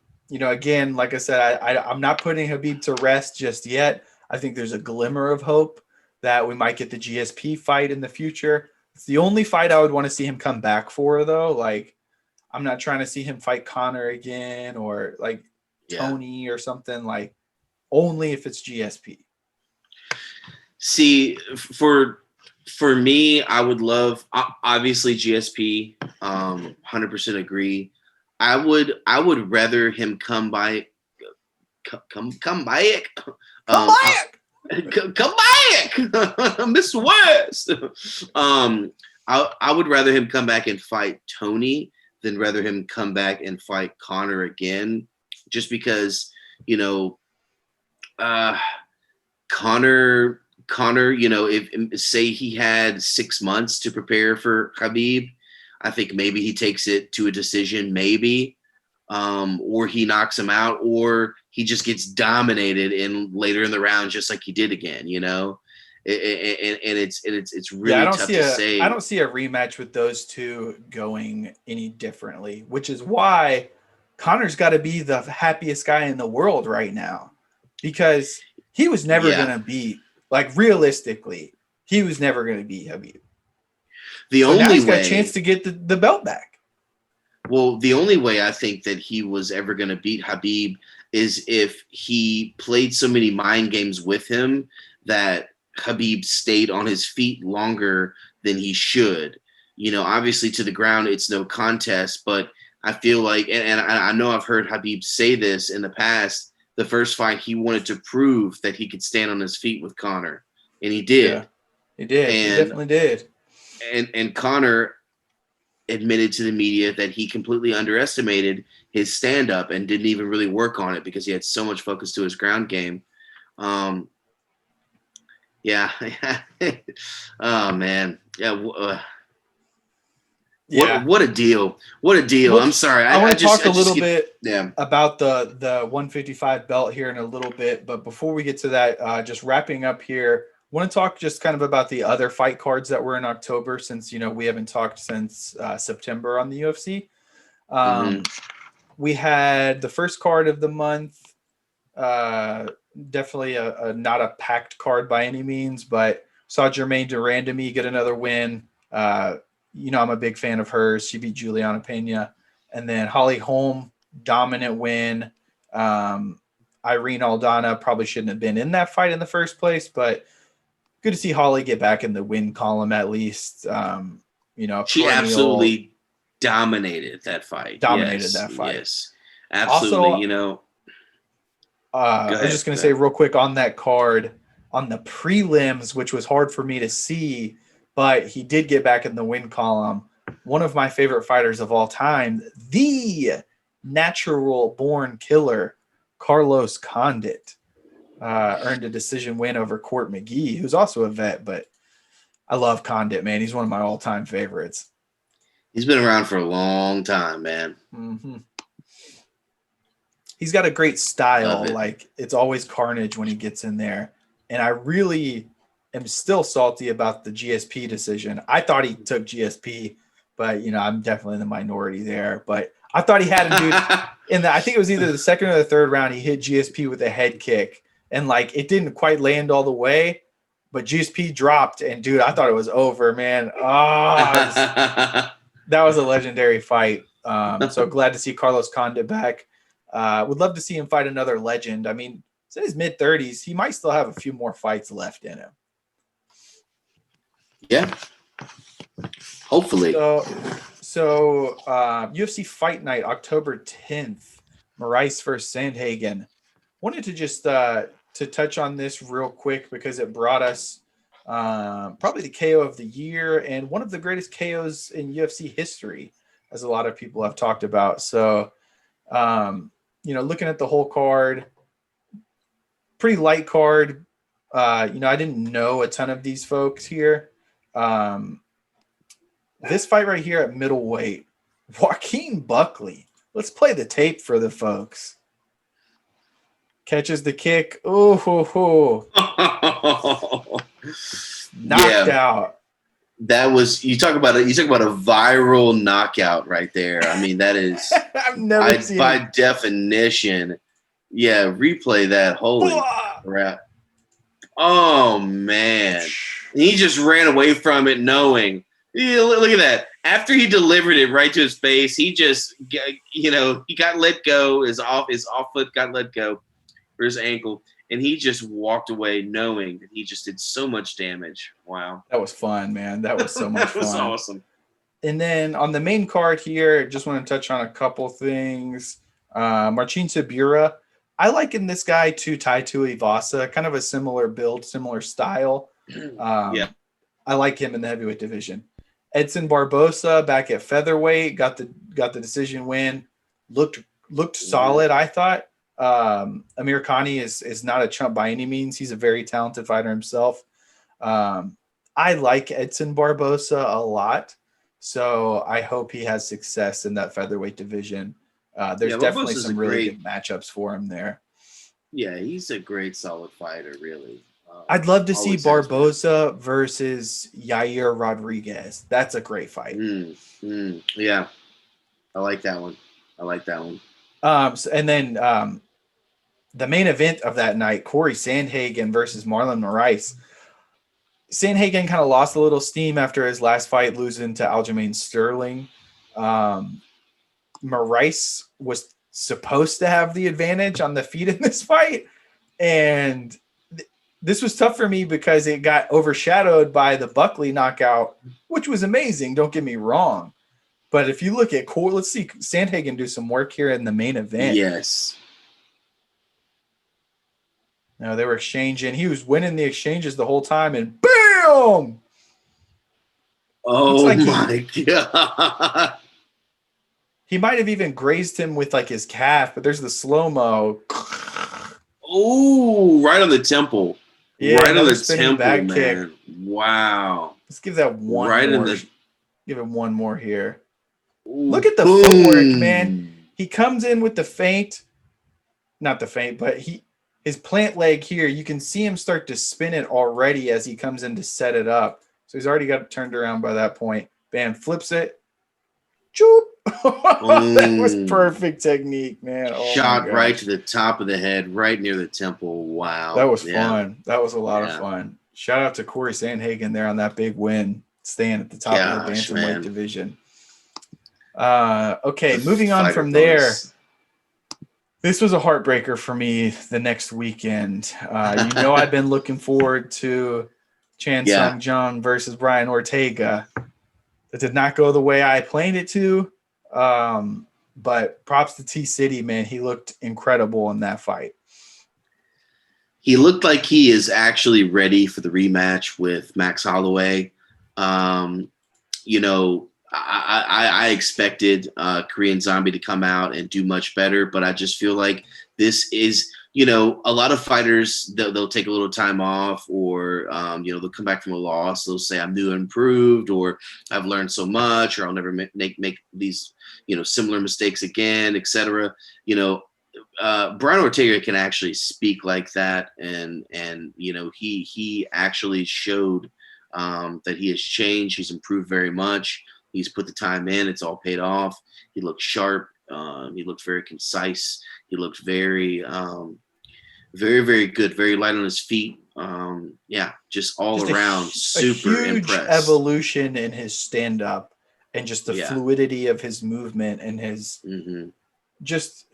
like I said, I'm not putting Khabib to rest just yet. I think there's a glimmer of hope that we might get the GSP fight in the future. It's the only fight I would want to see him come back for, though. Like, I'm not trying to see him fight Conor again or like Tony or something. Like, only if it's GSP. See, for me, I would love obviously GSP. 100% agree. I would rather him come back. Mr. West. I would rather him come back and fight Tony than rather him come back and fight Conor again, just because Conor, if say he had 6 months to prepare for Khabib, I think maybe he takes it to a decision, maybe, or he knocks him out, or he just gets dominated later in the round, just like he did again. And it's really tough to say. I don't see a rematch with those two going any differently, which is why Conor's got to be the happiest guy in the world right now, because he was never going to beat. Like, realistically, he was never going to beat Khabib. Now he's got a chance to get the belt back. Well, the only way I think that he was ever going to beat Khabib is if he played so many mind games with him that Khabib stayed on his feet longer than he should. Obviously to the ground, it's no contest, but I feel like, and I know I've heard Khabib say this in the past, the first fight he wanted to prove that he could stand on his feet with Conor, and he did. Yeah, he did. He definitely did. And Conor admitted to the media that he completely underestimated his stand-up and didn't even really work on it because he had so much focus to his ground game. Yeah. Oh, man. Yeah. What a deal. What a deal. I'm sorry. I want to talk a little bit about the 155 belt here in a little bit. But before we get to that, just wrapping up here, I want to talk just kind of about the other fight cards that were in October, since, we haven't talked since September on the UFC. We had the first card of the month. Definitely not a packed card by any means, but saw Jermaine Durandamy get another win. I'm a big fan of hers. She beat Juliana Pena. And then Holly Holm, dominant win. Irene Aldana probably shouldn't have been in that fight in the first place, but good to see Holly get back in the win column at least. She absolutely dominated that fight. Yes, absolutely. Also, I was just going to say real quick on that card, on the prelims, which was hard for me to see, but he did get back in the win column. One of my favorite fighters of all time, the natural born killer, Carlos Condit, earned a decision win over Court McGee, who's also a vet, but I love Condit, man. He's one of my all-time favorites. He's been around for a long time, man. Mm-hmm. He's got a great style. Like, it's always carnage when he gets in there. And I really am still salty about the GSP decision. I thought he took GSP, but, I'm definitely in the minority there. But I thought he had a dude I think it was either the second or the third round, he hit GSP with a head kick. And, it didn't quite land all the way, but GSP dropped. And, dude, I thought it was over, man. That was a legendary fight. So glad to see Carlos Condit back. Would love to see him fight another legend. I mean, he's in his mid-30s. He might still have a few more fights left in him. Yeah. Hopefully. So UFC Fight Night, October 10th, Moraes versus Sandhagen. Wanted to just to touch on this real quick because it brought us probably the KO of the year and one of the greatest KOs in UFC history, as a lot of people have talked about. So, looking at the whole card, pretty light card. I didn't know a ton of these folks here. Um, this fight right here at middleweight, Joaquin Buckley. Let's play the tape for the folks. Catches the kick. Ooh, knocked Yeah, out. that was you talk about it. You talk about a viral knockout right there. I mean, that is I've never seen by it. definition. Yeah, replay that. Holy crap! Oh man, he just ran away from it, knowing. Yeah, look at that. After he delivered it right to his face, he just, he got let go. His off foot got let go for his ankle, and he just walked away, knowing that he just did so much damage. Wow, That was fun, man. That was so much that was fun. awesome. And then on the main card here, just want to touch on a couple things. Marcin Tybura, I liken this guy to Tai Tuivasa, kind of a similar build, similar style. Yeah. I like him in the heavyweight division. Edson Barbosa back at featherweight got the decision win. Looked solid, I thought. Amir Khani is not a chump by any means. He's a very talented fighter himself. I like Edson Barbosa a lot. So I hope he has success in that featherweight division. There's definitely some really good matchups for him there. Yeah, he's a great, solid fighter, really. I'd love to see Barbosa versus Yair Rodriguez. That's a great fight. Yeah, I like that one. And then the main event of that night, Corey Sandhagen versus Marlon Moraes. Sandhagen kind of lost a little steam after his last fight, losing to Aljamain Sterling. Moraes was supposed to have the advantage on the feet in this fight, and this was tough for me because it got overshadowed by the Buckley knockout, which was amazing. Don't get me wrong. But if you look at Corey, let's see Sandhagen do some work here in the main event. Yes. No, they were exchanging. He was winning the exchanges the whole time, and bam! Oh like my god! He might have even grazed him with like his calf, but there's the slow-mo. Oh, right on the temple. Yeah, right on the temple, back man. Kick. Wow. Let's give that one right more. In the... Give him one more here. Ooh, look at the footwork, man. He comes in with the feint. Not the feint, but his plant leg here, you can see him start to spin it already as he comes in to set it up. So he's already got it turned around by that point. Bam, flips it. Choop. That was perfect technique, man. Shot right to the top of the head, right near the temple. Wow. That was fun. That was a lot of fun. Shout out to Corey Sandhagen there on that big win, staying at the top of the bantamweight division. Okay, moving on from there. This was a heartbreaker for me the next weekend. I've been looking forward to Chan Sung Jung versus Brian Ortega. That did not go the way I planned it to. But props to T-City, man. He looked incredible in that fight. He looked like he is actually ready for the rematch with Max Holloway. I expected Korean Zombie to come out and do much better, but I just feel like this is, a lot of fighters, they'll take a little time off or, they'll come back from a loss. They'll say, I'm new and improved, or I've learned so much, or I'll never make these, similar mistakes again, etc. Brian Ortega can actually speak like that. And he actually showed that he has changed. He's improved very much. He's put the time in. It's all paid off. He looked sharp. He looked very concise. He looked very, very, very good. Very light on his feet. Just around super a huge impressed. Evolution in his stand-up and just the fluidity of his movement and his just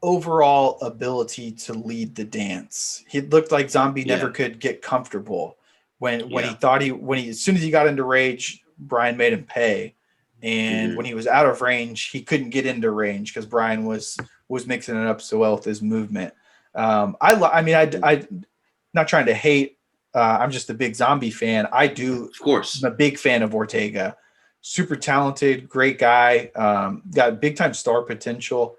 overall ability to lead the dance. He looked like Zombie never could get comfortable. When he thought as soon as he got into rage, Brian made him pay. And when he was out of range, he couldn't get into range because Brian was mixing it up so well with his movement. I'm not trying to hate. I'm just a big Zombie fan. Of course, I'm a big fan of Ortega. Super talented, great guy. Got big time star potential.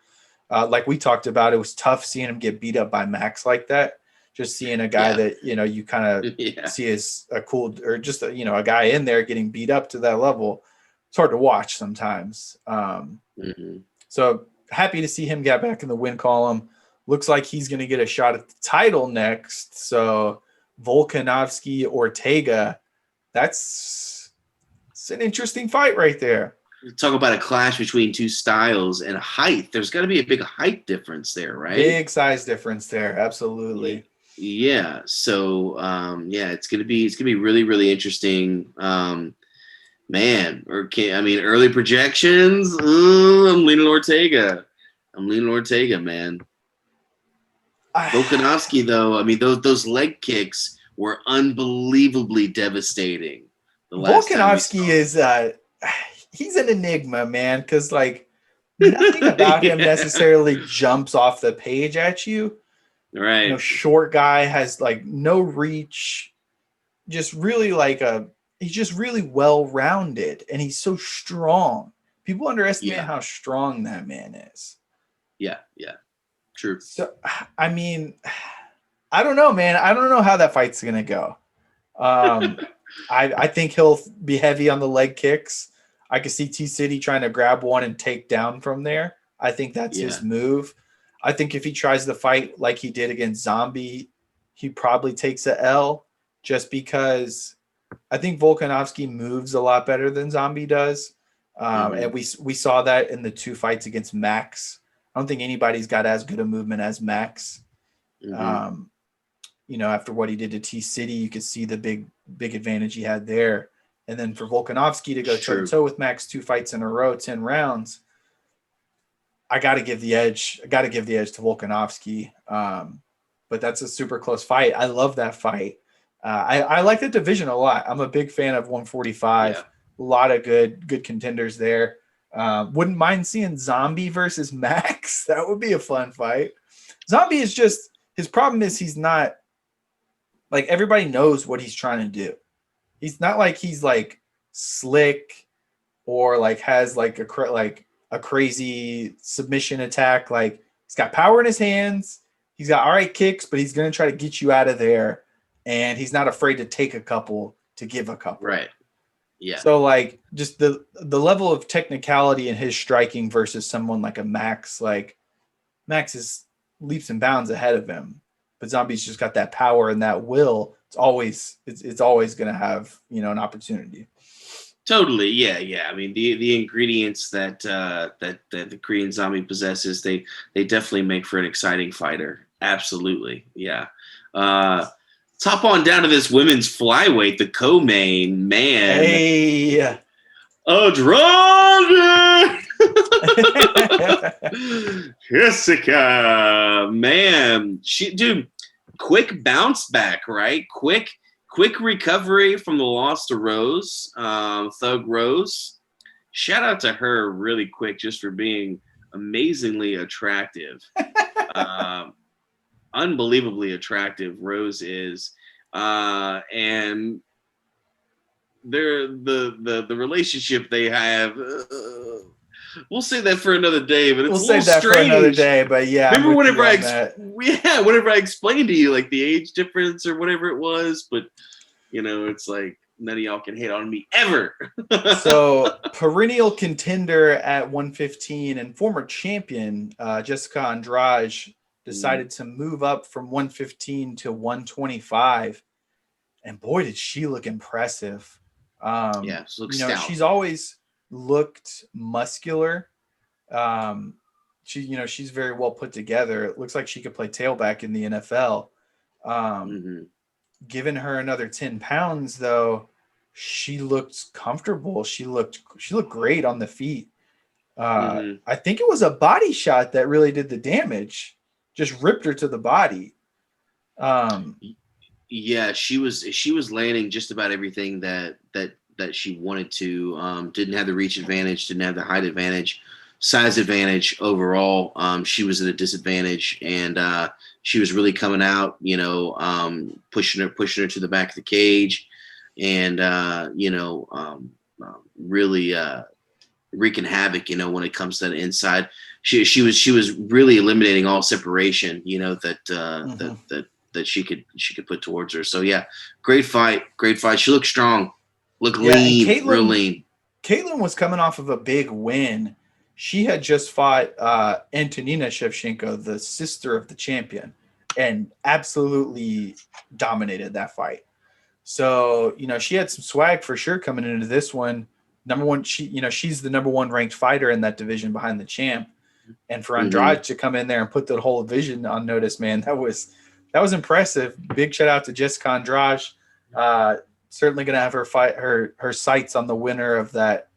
Like we talked about, it was tough seeing him get beat up by Max like that. just seeing a guy that, you kind of see as a cool, or just, a guy in there getting beat up to that level. It's hard to watch sometimes. So happy to see him get back in the win column. Looks like he's going to get a shot at the title next. So Volkanovski Ortega, it's an interesting fight right there. Talk about a clash between two styles and height. There's got to be a big height difference there, right? Big size difference there, absolutely. Yeah. So, it's gonna be really, really interesting. Man, early projections. I'm leaning Ortega. Man. Volkanovski, though, those leg kicks were unbelievably devastating. Volkanovski is he's an enigma, man, because like nothing about him necessarily jumps off the page at you. Right. Short guy, has like no reach, just really he's just really well rounded, and he's so strong. People underestimate how strong that man is. Yeah. True. So, I don't know, man. I don't know how that fight's gonna go. I think he'll be heavy on the leg kicks. I could see T-City trying to grab one and take down from there. I think that's his move. I think if he tries to fight like he did against Zombie, he probably takes a L, just because I think Volkanovski moves a lot better than Zombie does. And we saw that in the 2 fights against Max. I don't think anybody's got as good a movement as Max. After what he did to T-City, you could see the big advantage he had there. And then for Volkanovski to go toe-to-toe with Max 2 fights in a row, 10 rounds, I got to give the edge. to Volkanovski. But that's a super close fight. I love that fight. I like the division a lot. I'm a big fan of 145. A lot of good contenders there. Wouldn't mind seeing Zombie versus Max. That would be a fun fight. Zombie is just, his problem is he's not, like, everybody knows what he's trying to do. He's not like he's like slick or like has like a crazy submission attack. Like, he's got power in his hands. He's got all right kicks, but he's going to try to get you out of there. And he's not afraid to take a couple to give a couple. Right. Yeah. So like just the level of technicality in his striking versus someone like a Max, like Max is leaps and bounds ahead of him, but Zombie's just got that power and that will. It's always going to have, an opportunity. Totally. Yeah. The ingredients that the Korean Zombie possesses, they definitely make for an exciting fighter. Absolutely. Yeah. Top on down to this women's flyweight, the co-main, man. Hey. Andrade! Jessica, man. Quick bounce back, right? Quick recovery from the loss to Rose, Thug Rose. Shout out to her really quick just for being amazingly attractive. Unbelievably attractive Rose is, and the relationship they have. We'll say that for another day, but it's strange. For another day. But yeah, remember whenever I explained to you like the age difference or whatever it was, but it's like none of y'all can hate on me ever. So perennial contender at 115 and former champion Jessica Andrade decided to move up from 115 to 125, and boy, did she look impressive. She looks stout. She's always looked muscular. She's very well put together. It looks like she could play tailback in the NFL. Given her another 10 pounds, though, she looked comfortable. She looked great on the feet. I think it was a body shot that really did the damage. Just ripped her to the body. She was landing just about everything that she wanted to. Didn't have the reach advantage, didn't have the height advantage, size advantage overall. She was at a disadvantage, and she was really coming out, pushing her to the back of the cage, and really wreaking havoc, when it comes to the inside. She was really eliminating all separation, that that she could put towards her. So yeah, great fight. She looked strong, looked Yeah, and lean, real lean. Caitlin was coming off of a big win. She had just fought Antonina Shevchenko, the sister of the champion, and absolutely dominated that fight. So, she had some swag for sure coming into this one. Number one, she's the number one ranked fighter in that division behind the champ. And for Andrade to come in there and put the whole division on notice, man, that was impressive. Big shout out to Jessica Andrade. Certainly going to have her sights on the winner of that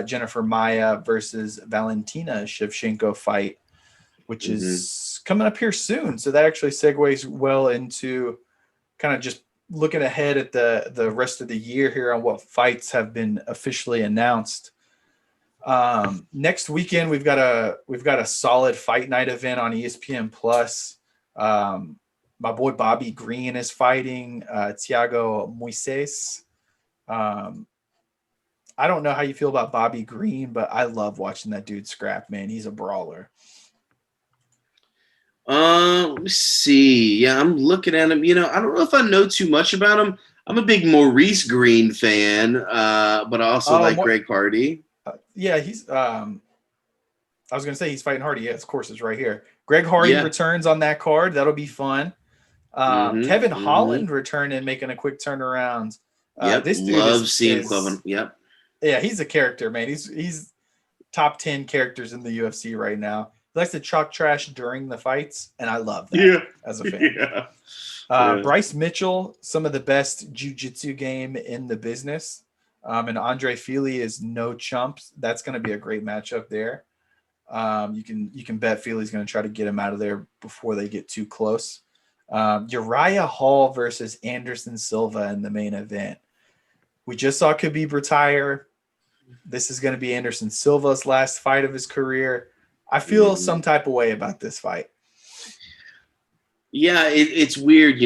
Jennifer Maia versus Valentina Shevchenko fight, which is coming up here soon. So that actually segues well into kind of just looking ahead at the rest of the year here on what fights have been officially announced. Next weekend we've got a solid fight night event on ESPN Plus. My boy Bobby Green is fighting Thiago Moises. I don't know how you feel about Bobby Green, but I love watching that dude scrap, man. He's a brawler. Let me see. Yeah, I'm looking at him. I don't know if I know too much about him. I'm a big Maurice Green fan, but I also like Greg Hardy. Yeah, he's. I was gonna say he's fighting Hardy. Yeah, of course, it's right here. Greg Hardy returns on that card. That'll be fun. Kevin Holland returning, making a quick turnaround. This dude love seeing Kevin. Yep. Yeah, he's a character, man. He's top 10 characters in the UFC right now. He likes to chalk trash during the fights, and I love that as a fan. Bryce Mitchell, some of the best jiu-jitsu game in the business. And Andre Fili is no chumps. That's going to be a great matchup there. You can bet Fili's going to try to get him out of there before they get too close. Uriah Hall versus Anderson Silva in the main event. We just saw Khabib retire. This is going to be Anderson Silva's last fight of his career. I feel some type of way about this fight. Yeah, it's weird,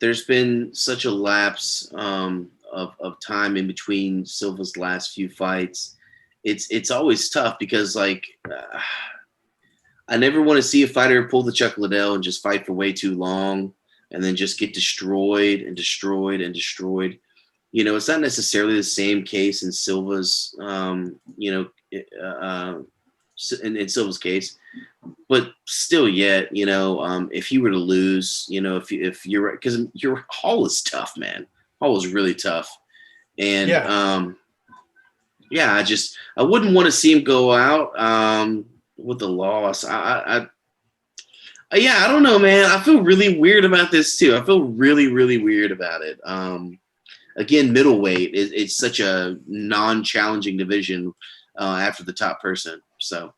there's been such a lapse of time in between Silva's last few fights. It's always tough because I never want to see a fighter pull the Chuck Liddell and just fight for way too long and then just get destroyed and destroyed and destroyed. It's not necessarily the same case in Silva's, in Silva's case, but still yet, if he were to lose, if you're right, because your Hall is tough, man. Hall is really tough. And I wouldn't want to see him go out with the loss. I don't know, man. I feel really weird about this too. I feel really, really weird about it. Again, middleweight it's such a non-challenging division after the top person. So,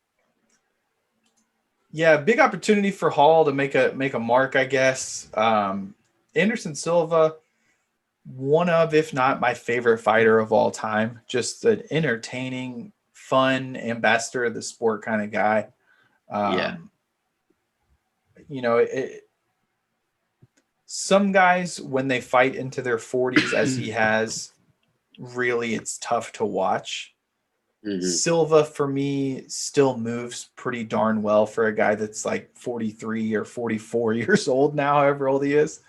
yeah, big opportunity for Hall to make a mark, I guess. Anderson Silva, one of, if not my favorite fighter of all time. Just an entertaining, fun ambassador of the sport kind of guy. Some guys, when they fight into their 40s, as he has, really it's tough to watch. Silva, for me, still moves pretty darn well for a guy that's like 43 or 44 years old now, however old he is.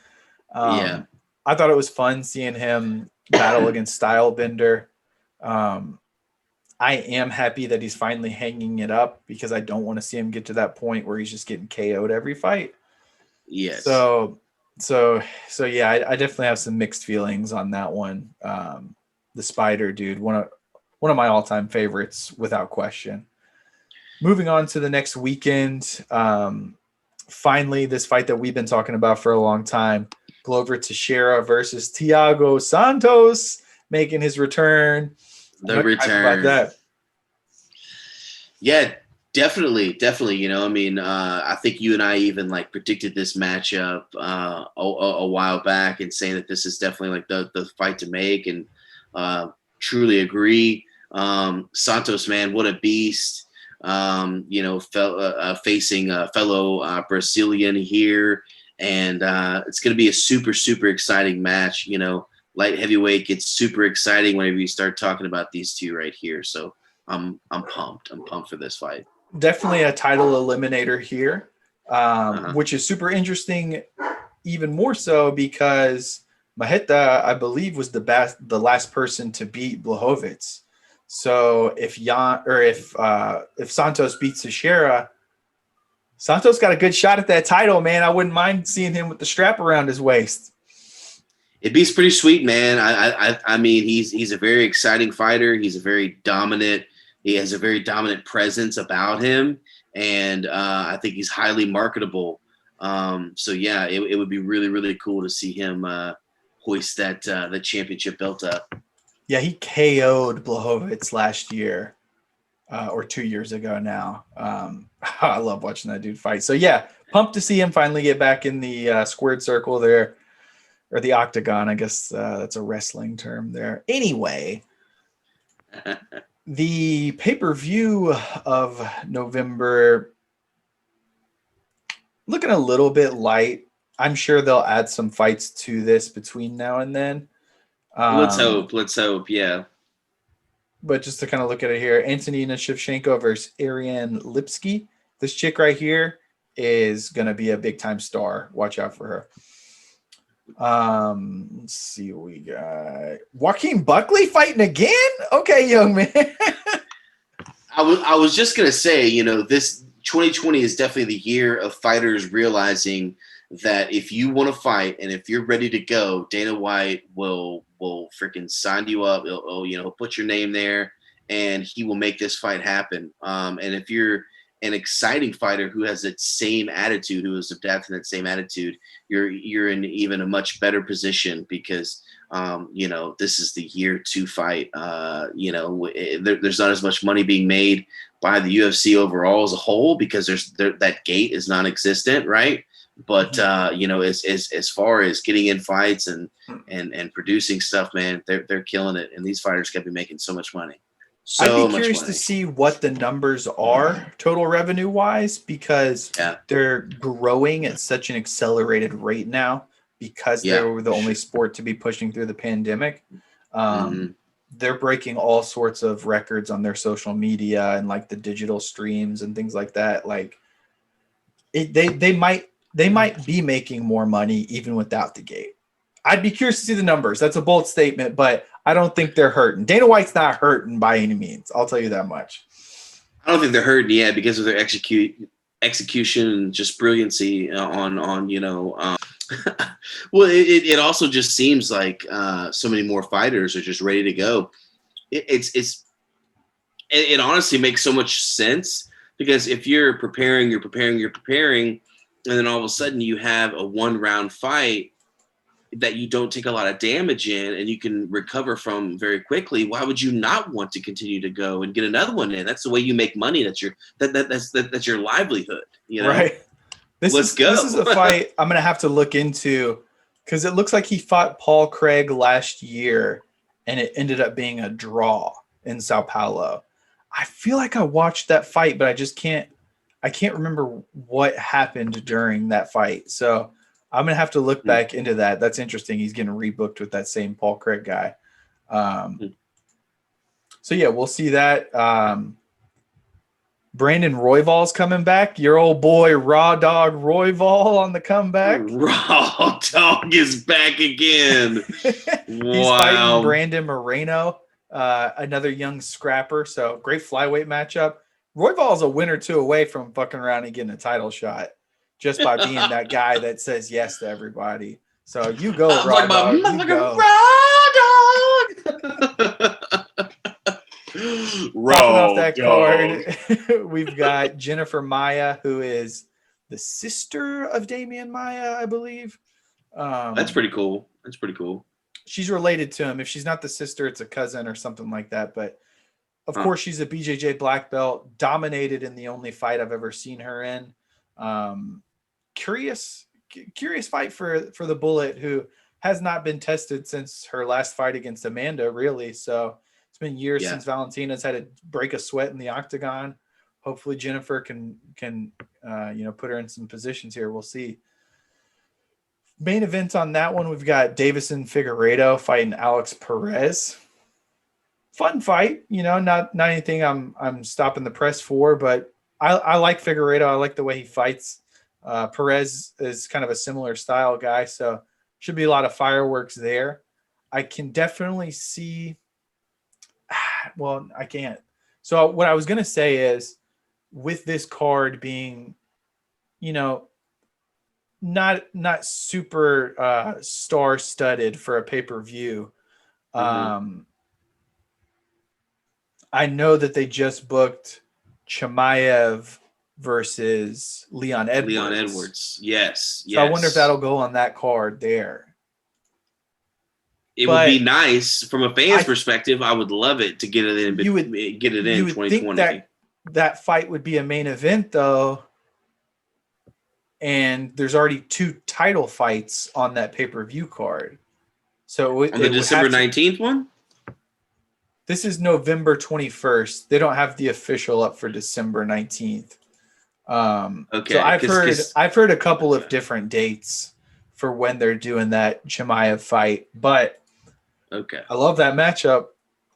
I thought it was fun seeing him battle against Stylebender. I am happy that he's finally hanging it up because I don't want to see him get to that point where he's just getting KO'd every fight. Yes. So yeah, I definitely have some mixed feelings on that one. The Spider dude, one of my all-time favorites without question. Moving on to the next weekend. Finally, this fight that we've been talking about for a long time, Glover Teixeira versus Thiago Santos, making his return. The return. About that. Yeah, definitely. I think you and I even predicted this matchup a while back and saying that this is definitely the fight to make, and truly agree. Santos, man, what a beast. Facing a fellow Brazilian here, and it's going to be a super, super exciting match. Light heavyweight gets super exciting whenever you start talking about these two right here. So I'm pumped. I'm pumped for this fight. Definitely a title eliminator here. which is super interesting, even more so because Maheta, I believe, was the last person to beat Blachowicz. So if Santos beats Teixeira, Santos got a good shot at that title, man. I wouldn't mind seeing him with the strap around his waist. It'd be pretty sweet, man. I mean, he's a very exciting fighter. He's a very dominant. He has a very dominant presence about him, and I think he's highly marketable. So yeah, it would be really, really cool to see him hoist that the championship belt up. Yeah, he KO'd Blachowicz last year, or 2 years ago now. I love watching that dude fight. So yeah, pumped to see him finally get back in the squared circle there, or the octagon. I guess that's a wrestling term there. Anyway, the pay-per-view of November looking a little bit light. I'm sure they'll add some fights to this between now and then. Let's hope. Let's hope. Yeah. But just to kind of look at it here, Antonina Shevchenko versus Ariane Lipski. This chick right here is going to be a big time star. Watch out for her. Let's see what we got. Joaquin Buckley fighting again? Okay, young man. I was just gonna say, you know, this 2020 is definitely the year of fighters realizing that if you want to fight and if you're ready to go, Dana White will freaking sign you up. He'll put your name there, and he will make this fight happen. And if you're an exciting fighter who has that same attitude, who is adapting that same attitude, you're in even a much better position because this is the year to fight. There's not as much money being made by the UFC overall as a whole because that gate is non-existent, right? But as far as getting in fights and producing stuff, man, they're killing it, and these fighters could be making so much money. I'd be curious to see what the numbers are total revenue wise, because they're growing at such an accelerated rate now because they were the only sport to be pushing through the pandemic. They're breaking all sorts of records on their social media and like the digital streams and things like that. Like they might be making more money even without the gate. I'd be curious to see the numbers. That's a bold statement, but I don't think they're hurting. Dana White's not hurting by any means. I'll tell you that much. I don't think they're hurting yet because of their execution and just brilliancy on. Well, it also just seems like so many more fighters are just ready to go. It honestly makes so much sense because if you're preparing, and then all of a sudden you have a 1-round fight that you don't take a lot of damage in and you can recover from very quickly, why would you not want to continue to go and get another one in? That's the way you make money. That's your livelihood. Right. Let's go. This is a fight I'm gonna have to look into because it looks like he fought Paul Craig last year and it ended up being a draw in Sao Paulo. I feel like I watched that fight, but I can't remember what happened during that fight. So I'm going to have to look back into that. That's interesting. He's getting rebooked with that same Paul Craig guy. So yeah, we'll see that. Brandon Royval's coming back. Your old boy, Raw Dog Royval on the comeback. Raw Dog is back again. He's fighting Brandon Moreno, another young scrapper. So great flyweight matchup. Royval's a win or two away from fucking around and getting a title shot just by being that guy that says yes to everybody. So you go, Raw Dog. You go. Popping off that card, we've got Jennifer Maia, who is the sister of Damian Maia, I believe. That's pretty cool. She's related to him. If she's not the sister, it's a cousin or something like that. But of course, she's a BJJ black belt, dominated in the only fight I've ever seen her in. Curious fight for the Bullet, who has not been tested since her last fight against Amanda, really. So it's been years since Valentina's had to break a sweat in the octagon. Hopefully Jennifer can put her in some positions here. We'll see. Main event on that one, we've got Davison Figueiredo fighting Alex Perez. Fun fight, not anything I'm stopping the press for, but I like Figueiredo. I like the way he fights. Perez is kind of a similar style guy, so should be a lot of fireworks there. I can definitely see. Well, I can't. So what I was gonna say is, with this card being, you know, not super star studded for a pay per view. Mm-hmm. I know that they just booked Chimaev versus Leon Leon Edwards. Edwards. Yes. So I wonder if Yes. that'll go on that card there. It would be But nice from a fan's I perspective. I would love it to get it in, you would get it in think 2020. that fight would be a main event though, and there's already 2 title fights on that pay-per-view card. So On the it would December have to. 19th one? This is November 21st. They don't have the official up for December 19th. So Okay. I've heard a couple of different dates for when they're doing that Chimaev fight, but Okay. I love that matchup.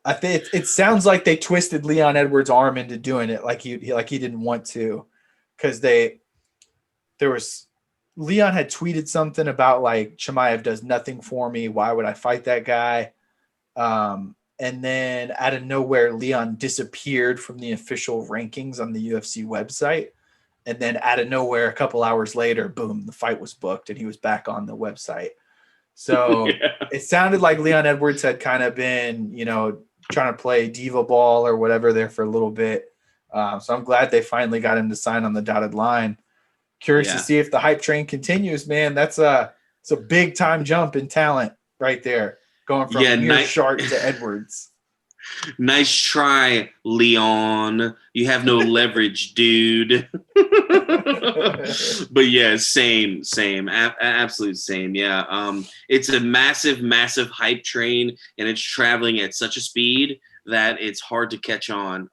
I think it sounds like they twisted Leon Edwards' arm into doing it like he didn't want to, because Leon had tweeted something about like Chimaev does nothing for me. Why would I fight that guy? And then out of nowhere, Leon disappeared from the official rankings on the UFC website. And then out of nowhere, a couple hours later, boom, the fight was booked and he was back on the website. So Yeah. it sounded like Leon Edwards had kind of been, trying to play diva ball or whatever there for a little bit. So I'm glad they finally got him to sign on the dotted line. Curious to Yeah. see if the hype train continues, man. It's a big time jump in talent right there, going from Shark to Edwards. Nice try, Leon. You have no leverage, dude. But yeah, same, absolute same. Yeah. It's a massive hype train, and it's traveling at such a speed that it's hard to catch on.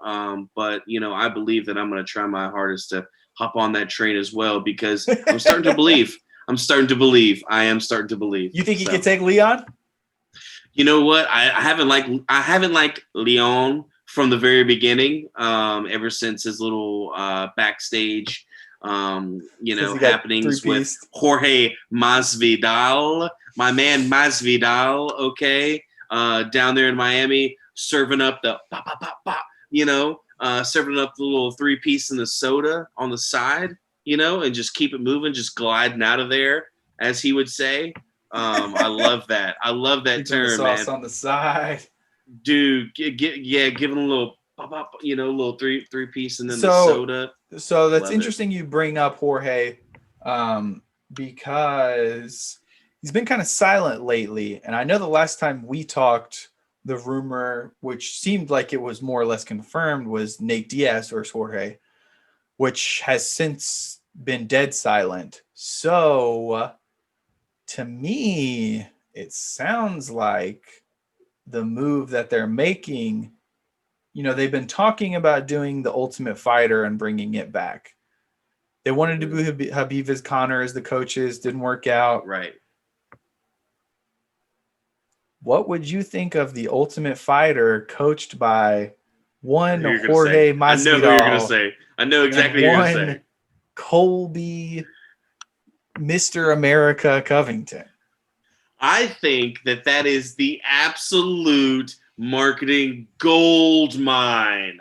But I believe that I'm going to try my hardest to hop on that train as well, because I'm starting to believe. I am starting to believe. You think he could take Leon? You know what? I haven't liked Leon from the very beginning. Ever since his little backstage, happenings with Jorge Masvidal, my man Masvidal. Okay, down there in Miami, serving up the serving up the little 3-piece in the soda on the side, and just keep it moving, just gliding out of there, as he would say. I love that. I love that term, sauce man. On the side, dude. Giving a little pop, little three-piece, and then the soda. So that's interesting. You bring up Jorge, because he's been kind of silent lately, and I know the last time we talked, the rumor, which seemed like it was more or less confirmed, was Nate Diaz versus Jorge, which has since been dead silent. So to me, it sounds like the move that they're making, they've been talking about doing the Ultimate Fighter and bringing it back. They wanted to be Khabib as Connor as the coaches, didn't work out. Right. What would you think of the Ultimate Fighter coached by one Jorge Masvidal? I know who you're going to say. I know exactly who you're going to say. Colby, Mr. America Covington. I think that is the absolute marketing gold mine.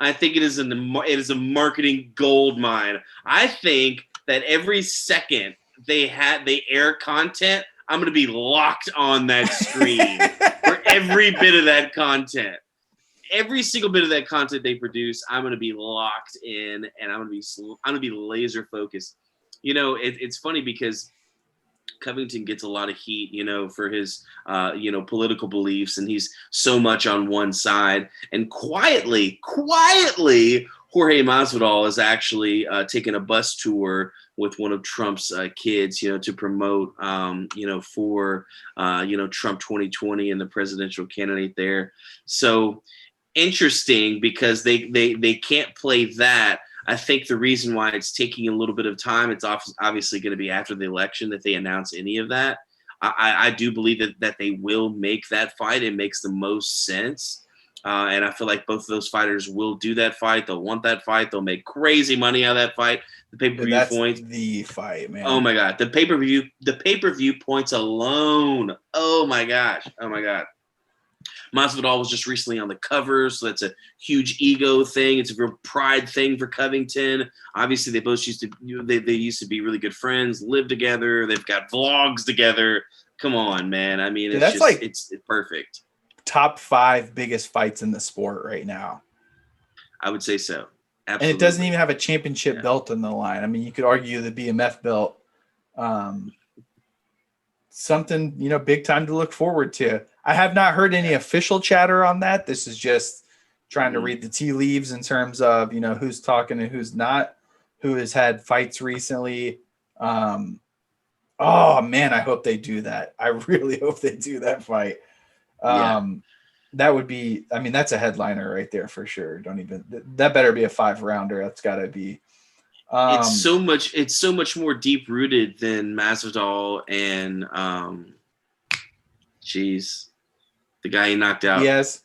I think it is a marketing gold mine. I think that every second they air content, I'm going to be locked on that screen for every bit of that content. Every single bit of that content they produce, I'm going to be locked in, and I'm going to be laser focused. It's funny because Covington gets a lot of heat, for his, political beliefs, and he's so much on one side. And quietly, Jorge Masvidal is actually taking a bus tour with one of Trump's kids, to promote, for, Trump 2020 and the presidential candidate there. So interesting, because they can't play that. I think the reason why it's taking a little bit of time, it's obviously going to be after the election that they announce any of that. I do believe that they will make that fight. It makes the most sense. And I feel like both of those fighters will do that fight. They'll want that fight. They'll make crazy money out of that fight. The pay-per-view That's points. the fight, man. Oh my God. The pay-per-view points alone. Oh my gosh. Oh my God. Masvidal was just recently on the cover, so that's a huge ego thing. It's a real pride thing for Covington. Obviously, they both used to they used to be really good friends, live together. They've got vlogs together. Come on, man. I mean, Dude, it's that's just like it's perfect. top 5 biggest fights in the sport right now. I would say so. Absolutely. And it doesn't even have a championship belt on the line. I mean, you could argue the BMF belt. Something, big time to look forward to. I have not heard any official chatter on that. This is just trying to read the tea leaves in terms of, who's talking and who's not, who has had fights recently. Oh man, I hope they do that. I really hope they do that fight. That would be, that's a headliner right there for sure. That better be a 5-rounder. That's gotta be. It's so much more deep rooted than Masvidal and the guy he knocked out. Yes.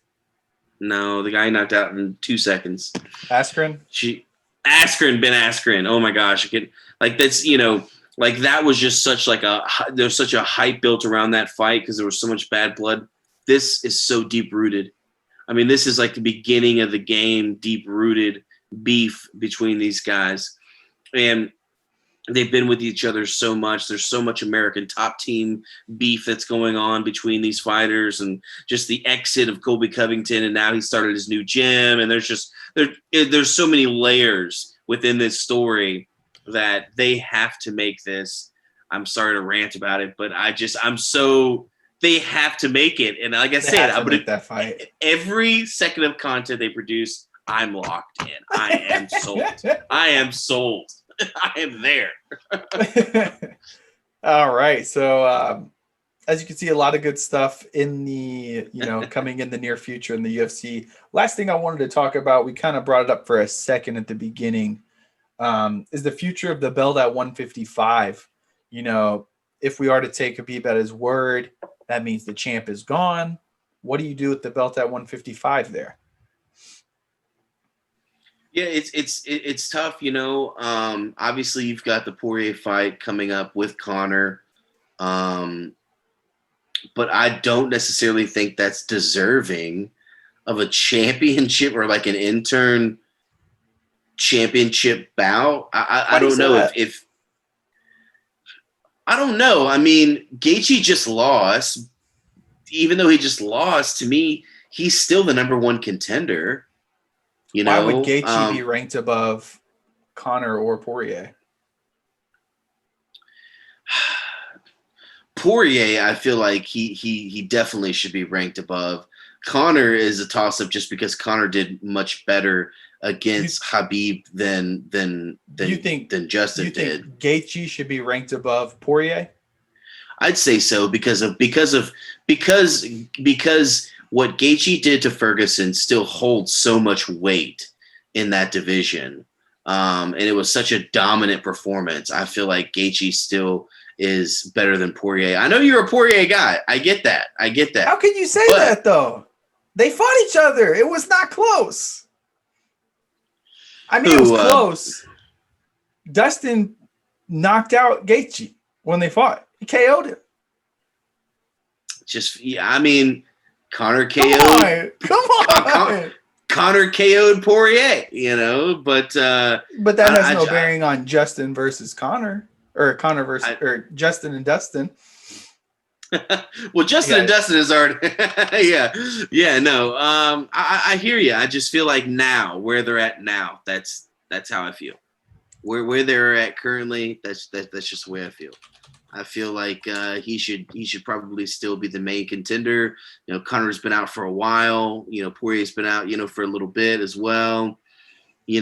No, the guy he knocked out in 2 seconds. Askren? Ben Askren. Oh my gosh. That was just there's such a hype built around that fight because there was so much bad blood. This is so deep rooted. I mean, this is like the beginning of the game, deep rooted beef between these guys. And they've been with each other so much. There's so much American top team beef that's going on between these fighters, and just the exit of Colby Covington, and now he started his new gym. And there's so many layers within this story that they have to make this. I'm sorry to rant about it, but they have to make it. And like I said, I'm gonna that fight. Every second of content they produce, I'm locked in. I am sold. I am sold. I am there. All right. So as you can see, a lot of good stuff in the, coming in the near future in the UFC. Last thing I wanted to talk about, we kind of brought it up for a second at the beginning, is the future of the belt at 155. If we are to take Khabib at his word, that means the champ is gone. What do you do with the belt at 155 there? Yeah, it's tough, obviously you've got the Poirier fight coming up with Conor. But I don't necessarily think that's deserving of a championship or like an intern championship bout. I don't know if I don't know. I mean, Gaethje just lost. Even though he just lost, to me, he's still the number 1 contender. Why would Gaethje be ranked above Conor or Poirier? Poirier, I feel like he definitely should be ranked above. Conor is a toss-up just because Conor did much better against Khabib than Justin did. Gaethje should be ranked above Poirier? I'd say so because what Gaethje did to Ferguson still holds so much weight in that division. And it was such a dominant performance. I feel like Gaethje still is better than Poirier. I know you're a Poirier guy. I get that. How can you say that, though? They fought each other. It was not close. It was close. Dustin knocked out Gaethje when they fought. He KO'd him. Conor KO'd. Come on. Conor KO'd Poirier, but that has no bearing on Justin versus Conor, or Conor versus or Justin and Dustin. Well, Justin and Dustin is already, no. I hear you. I just feel like now, where they're at now, that's how I feel. Where they're at currently, that's just the way I feel. I feel like he should probably still be the main contender. Conor's been out for a while. Poirier's been out, for a little bit as well. He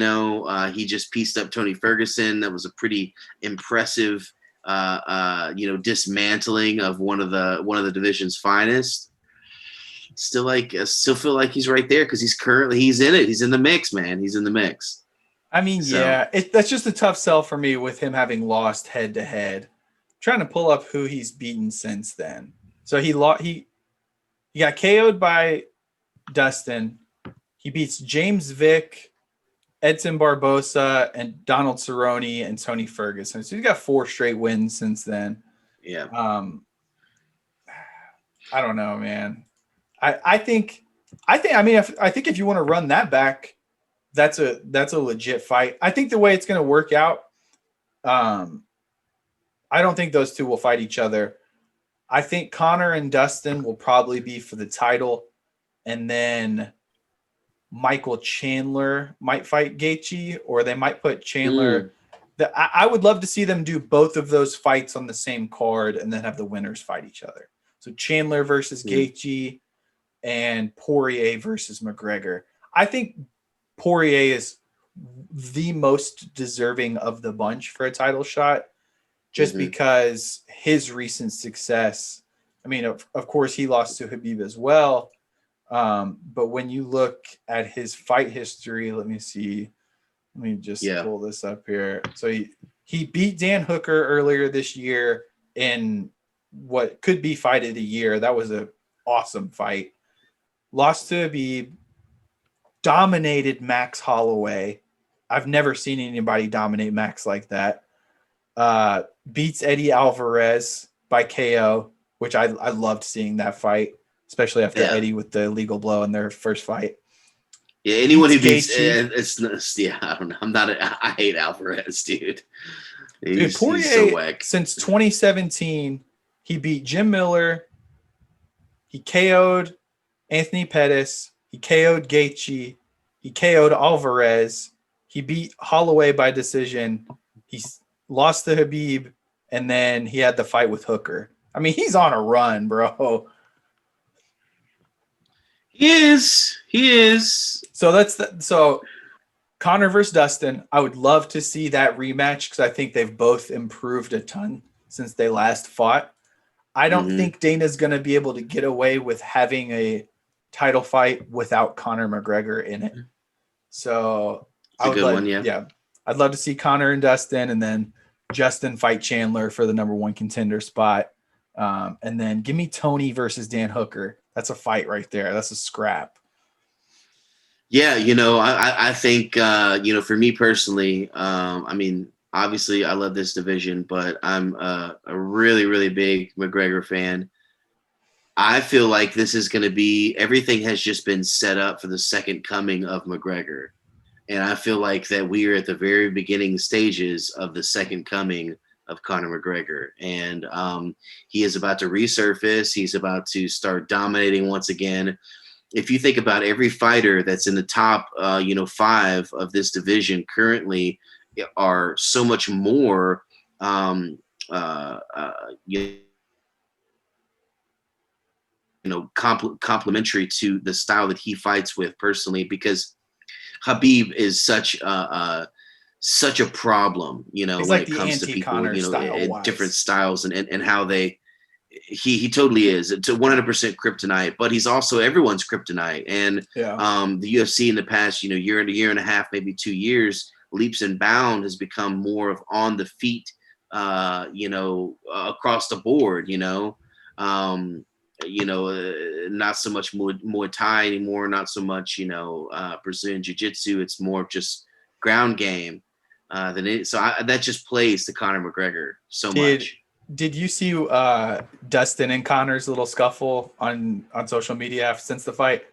just pieced up Tony Ferguson. That was a pretty impressive, dismantling of one of the division's finest. Still feel like he's right there because he's in it. He's in the mix, man. He's in the mix. That's just a tough sell for me with him having lost head to head. Trying to pull up who he's beaten since then. So he got KO'd by Dustin. He beats James Vick, Edson Barbosa, and Donald Cerrone and Tony Ferguson. So he's got 4 straight wins since then. Yeah. I don't know, man. I think if you want to run that back, that's a legit fight. I think the way it's going to work out, I don't think those two will fight each other. I think Conor and Dustin will probably be for the title, and then Michael Chandler might fight Gaethje, or they might put Chandler. I would love to see them do both of those fights on the same card and then have the winners fight each other. So Chandler versus Gaethje and Poirier versus McGregor. I think Poirier is the most deserving of the bunch for a title shot, just because his recent success. I mean, of course, he lost to Khabib as well. But when you look at his fight history, let me just pull this up here. So he beat Dan Hooker earlier this year in what could be fight of the year. That was an awesome fight. Lost to Khabib, dominated Max Holloway. I've never seen anybody dominate Max like that. Beats Eddie Alvarez by KO, which I loved seeing that fight, especially after Eddie with the legal blow in their first fight. Yeah, anyone who beats I don't know. I hate Alvarez, dude. He's so whack. Since 2017, he beat Jim Miller. He KO'd Anthony Pettis. He KO'd Gaethje. He KO'd Alvarez. He beat Holloway by decision. He lost to Khabib, and then he had the fight with Hooker. I mean, he's on a run, bro. He is. So Conor versus Dustin. I would love to see that rematch because I think they've both improved a ton since they last fought. I don't think Dana's going to be able to get away with having a title fight without Conor McGregor in it. So I'd love to see Conor and Dustin, and then Justin fight Chandler for the number 1 contender spot. And then give me Tony versus Dan Hooker. That's a fight right there. That's a scrap. Yeah, I think, for me personally, I mean, obviously I love this division, but I'm a really, really big McGregor fan. I feel like this is going to be, everything has just been set up for the second coming of McGregor. And I feel like that we are at the very beginning stages of the second coming of Conor McGregor. And he is about to resurface. He's about to start dominating once again. If you think about every fighter that's in the top, 5 of this division currently are so much more, complementary to the style that he fights with personally, because Khabib is such a problem, when it comes to people, different styles and how he totally is. It's a 100% kryptonite, but he's also everyone's kryptonite. And the UFC in the past, year and a half, maybe 2 years, leaps and bounds has become more of on the feet, across the board, not so much Muay Thai anymore, not so much, Brazilian Jiu-Jitsu. It's more of just ground game that just plays to Conor McGregor so much. Did you see Dustin and Conor's little scuffle on social media since the fight?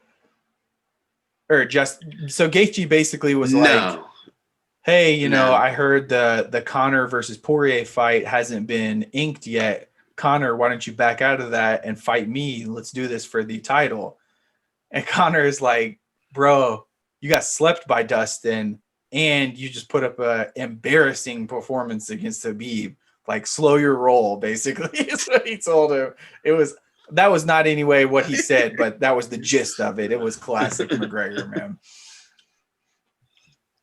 Or so Gaethje basically was like, hey, I heard the Conor versus Poirier fight hasn't been inked yet. Conor, why don't you back out of that and fight me? Let's do this for the title. And Conor is like, bro, you got slept by Dustin and you just put up a embarrassing performance against Khabib. Like, slow your roll, basically, is what he told him. That was not anyway what he said, but that was the gist of it. It was classic McGregor, man.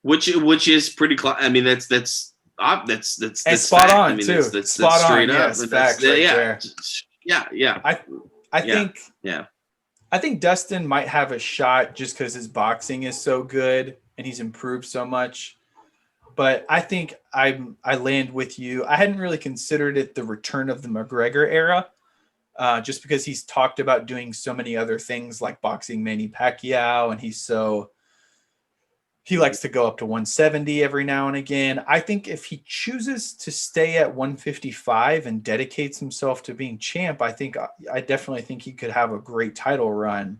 Which is pretty. I mean, that's spot on, I mean, too. That's spot straight on, up. Yes, facts right there. Yeah. I think Dustin might have a shot just because his boxing is so good and he's improved so much. But I think I land with you. I hadn't really considered it the return of the McGregor era, just because he's talked about doing so many other things like boxing Manny Pacquiao, and he's so He likes to go up to 170 every now and again. I think if he chooses to stay at 155 and dedicates himself to being champ, I definitely think he could have a great title run.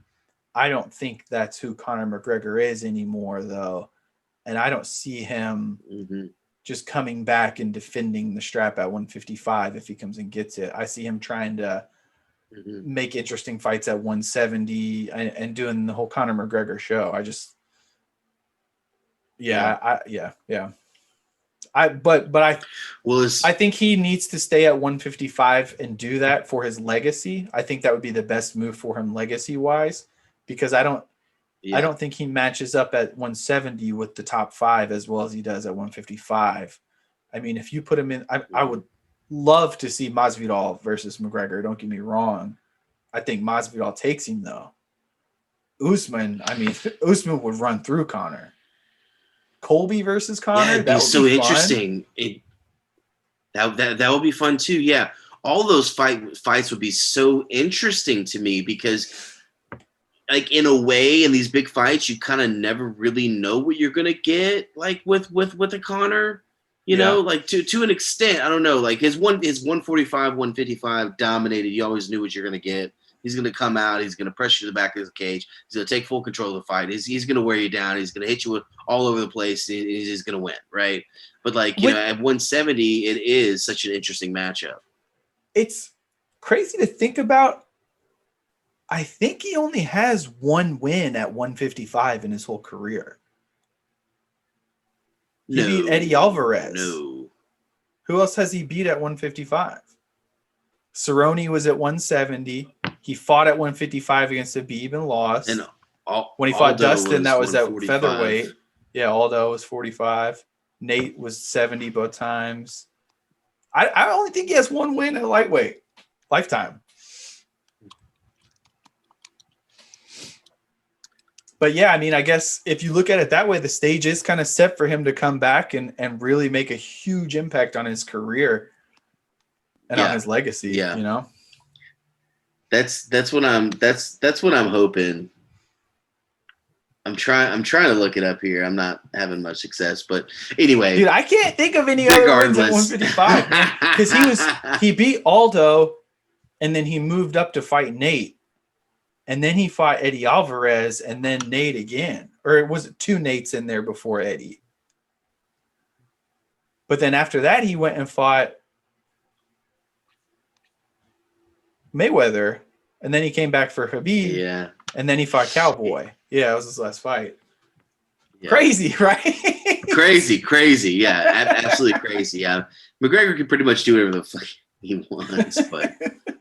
I don't think that's who Conor McGregor is anymore, though. And I don't see him just coming back and defending the strap at 155 if he comes and gets it. I see him trying to make interesting fights at 170 and doing the whole Conor McGregor show. I think he needs to stay at 155 and do that for his legacy. I think that would be the best move for him legacy wise, because I don't think he matches up at 170 with the top 5 as well as he does at 155. I mean, if you put him in, I would love to see Masvidal versus McGregor. Don't get me wrong. I think Masvidal takes him though. Usman would run through Conor. Colby versus Conor. Yeah, it'd be so interesting. That would be fun too. Yeah, all those fights would be so interesting to me because, like, in a way, in these big fights, you kind of never really know what you're gonna get. Like with a Conor, you know, like to an extent. I don't know. Like his 145, 155 dominated. You always knew what you're gonna get. He's going to come out. He's going to press you to the back of the cage. He's going to take full control of the fight. He's going to wear you down. He's going to hit you all over the place. And he's just going to win, right? But, like, you know, at 170, it is such an interesting matchup. It's crazy to think about. I think he only has one win at 155 in his whole career. He beat Eddie Alvarez. No. Who else has he beat at 155? Cerrone was at 170. He fought at 155 against Khabib and lost. And when he fought Dustin, that was at featherweight. Yeah, Aldo was 45. Nate was 70 both times. I only think he has one win at lightweight. Lifetime. But yeah, I mean, I guess if you look at it that way, the stage is kind of set for him to come back and really make a huge impact on his career and on his legacy. Yeah. You know? That's what I'm hoping. I'm trying to look it up here. I'm not having much success, but anyway. Dude, I can't think of any other wins at 155 because he beat Aldo and then he moved up to fight Nate. And then he fought Eddie Alvarez and then Nate again. Or was it two Nates in there before Eddie? But then after that, he went and fought Mayweather. And then he came back for Khabib. Yeah. And then he fought Cowboy. Yeah, it was his last fight. Yeah. Crazy, right? crazy. Yeah, absolutely crazy. Yeah. McGregor can pretty much do whatever the fuck he wants, but,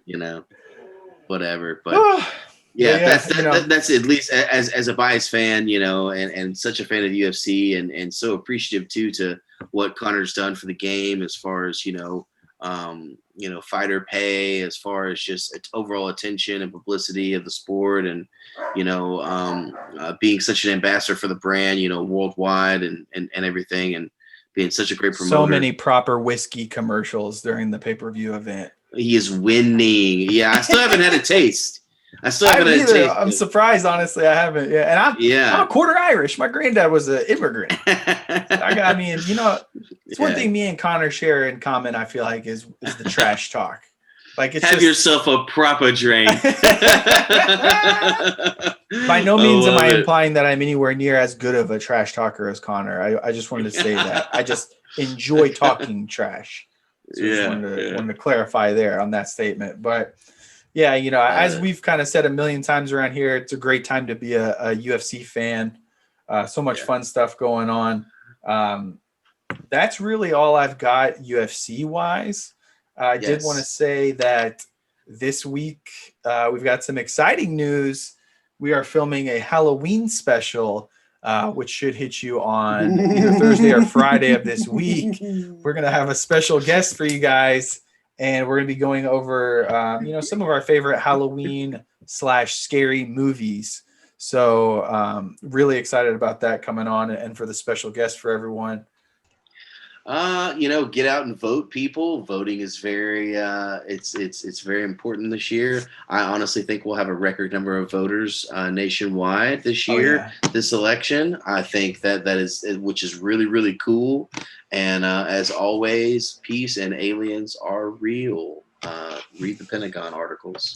you know, whatever. But... Yeah, that's at least as a biased fan, you know, and such a fan of UFC and so appreciative too to what Conor's done for the game as far as, you know, fighter pay, as far as just overall attention and publicity of the sport and, you know, being such an ambassador for the brand, you know, worldwide and everything and being such a great promoter. So many proper whiskey commercials during the pay-per-view event. He is winning. Yeah, I still haven't had a taste. I still haven't had a taste. I'm surprised, honestly. I haven't. Yeah, and I'm a quarter Irish. My granddad was an immigrant. I mean, you know, it's one thing me and Conor share in common. I feel like is the trash talk. Like, it's have yourself a proper drink. By no means am I implying that I'm anywhere near as good of a trash talker as Conor. I just wanted to say that I just enjoy talking trash. So I just wanted to clarify there on that statement, but. Yeah, you know, as we've kind of said a million times around here, it's a great time to be a UFC fan. So much fun stuff going on. That's really all I've got UFC-wise. I did want to say that this week we've got some exciting news. We are filming a Halloween special, which should hit you on either Thursday or Friday of this week. We're going to have a special guest for you guys. And we're going to be going over, some of our favorite Halloween/scary movies. So really excited about that coming on and for the special guest for everyone. Get out and vote, people. Voting is very it's very important this year. I honestly think we'll have a record number of voters nationwide this Oh year, yeah. this election. I think that is which is really, really cool. And as always, peace and aliens are real. Read the Pentagon articles.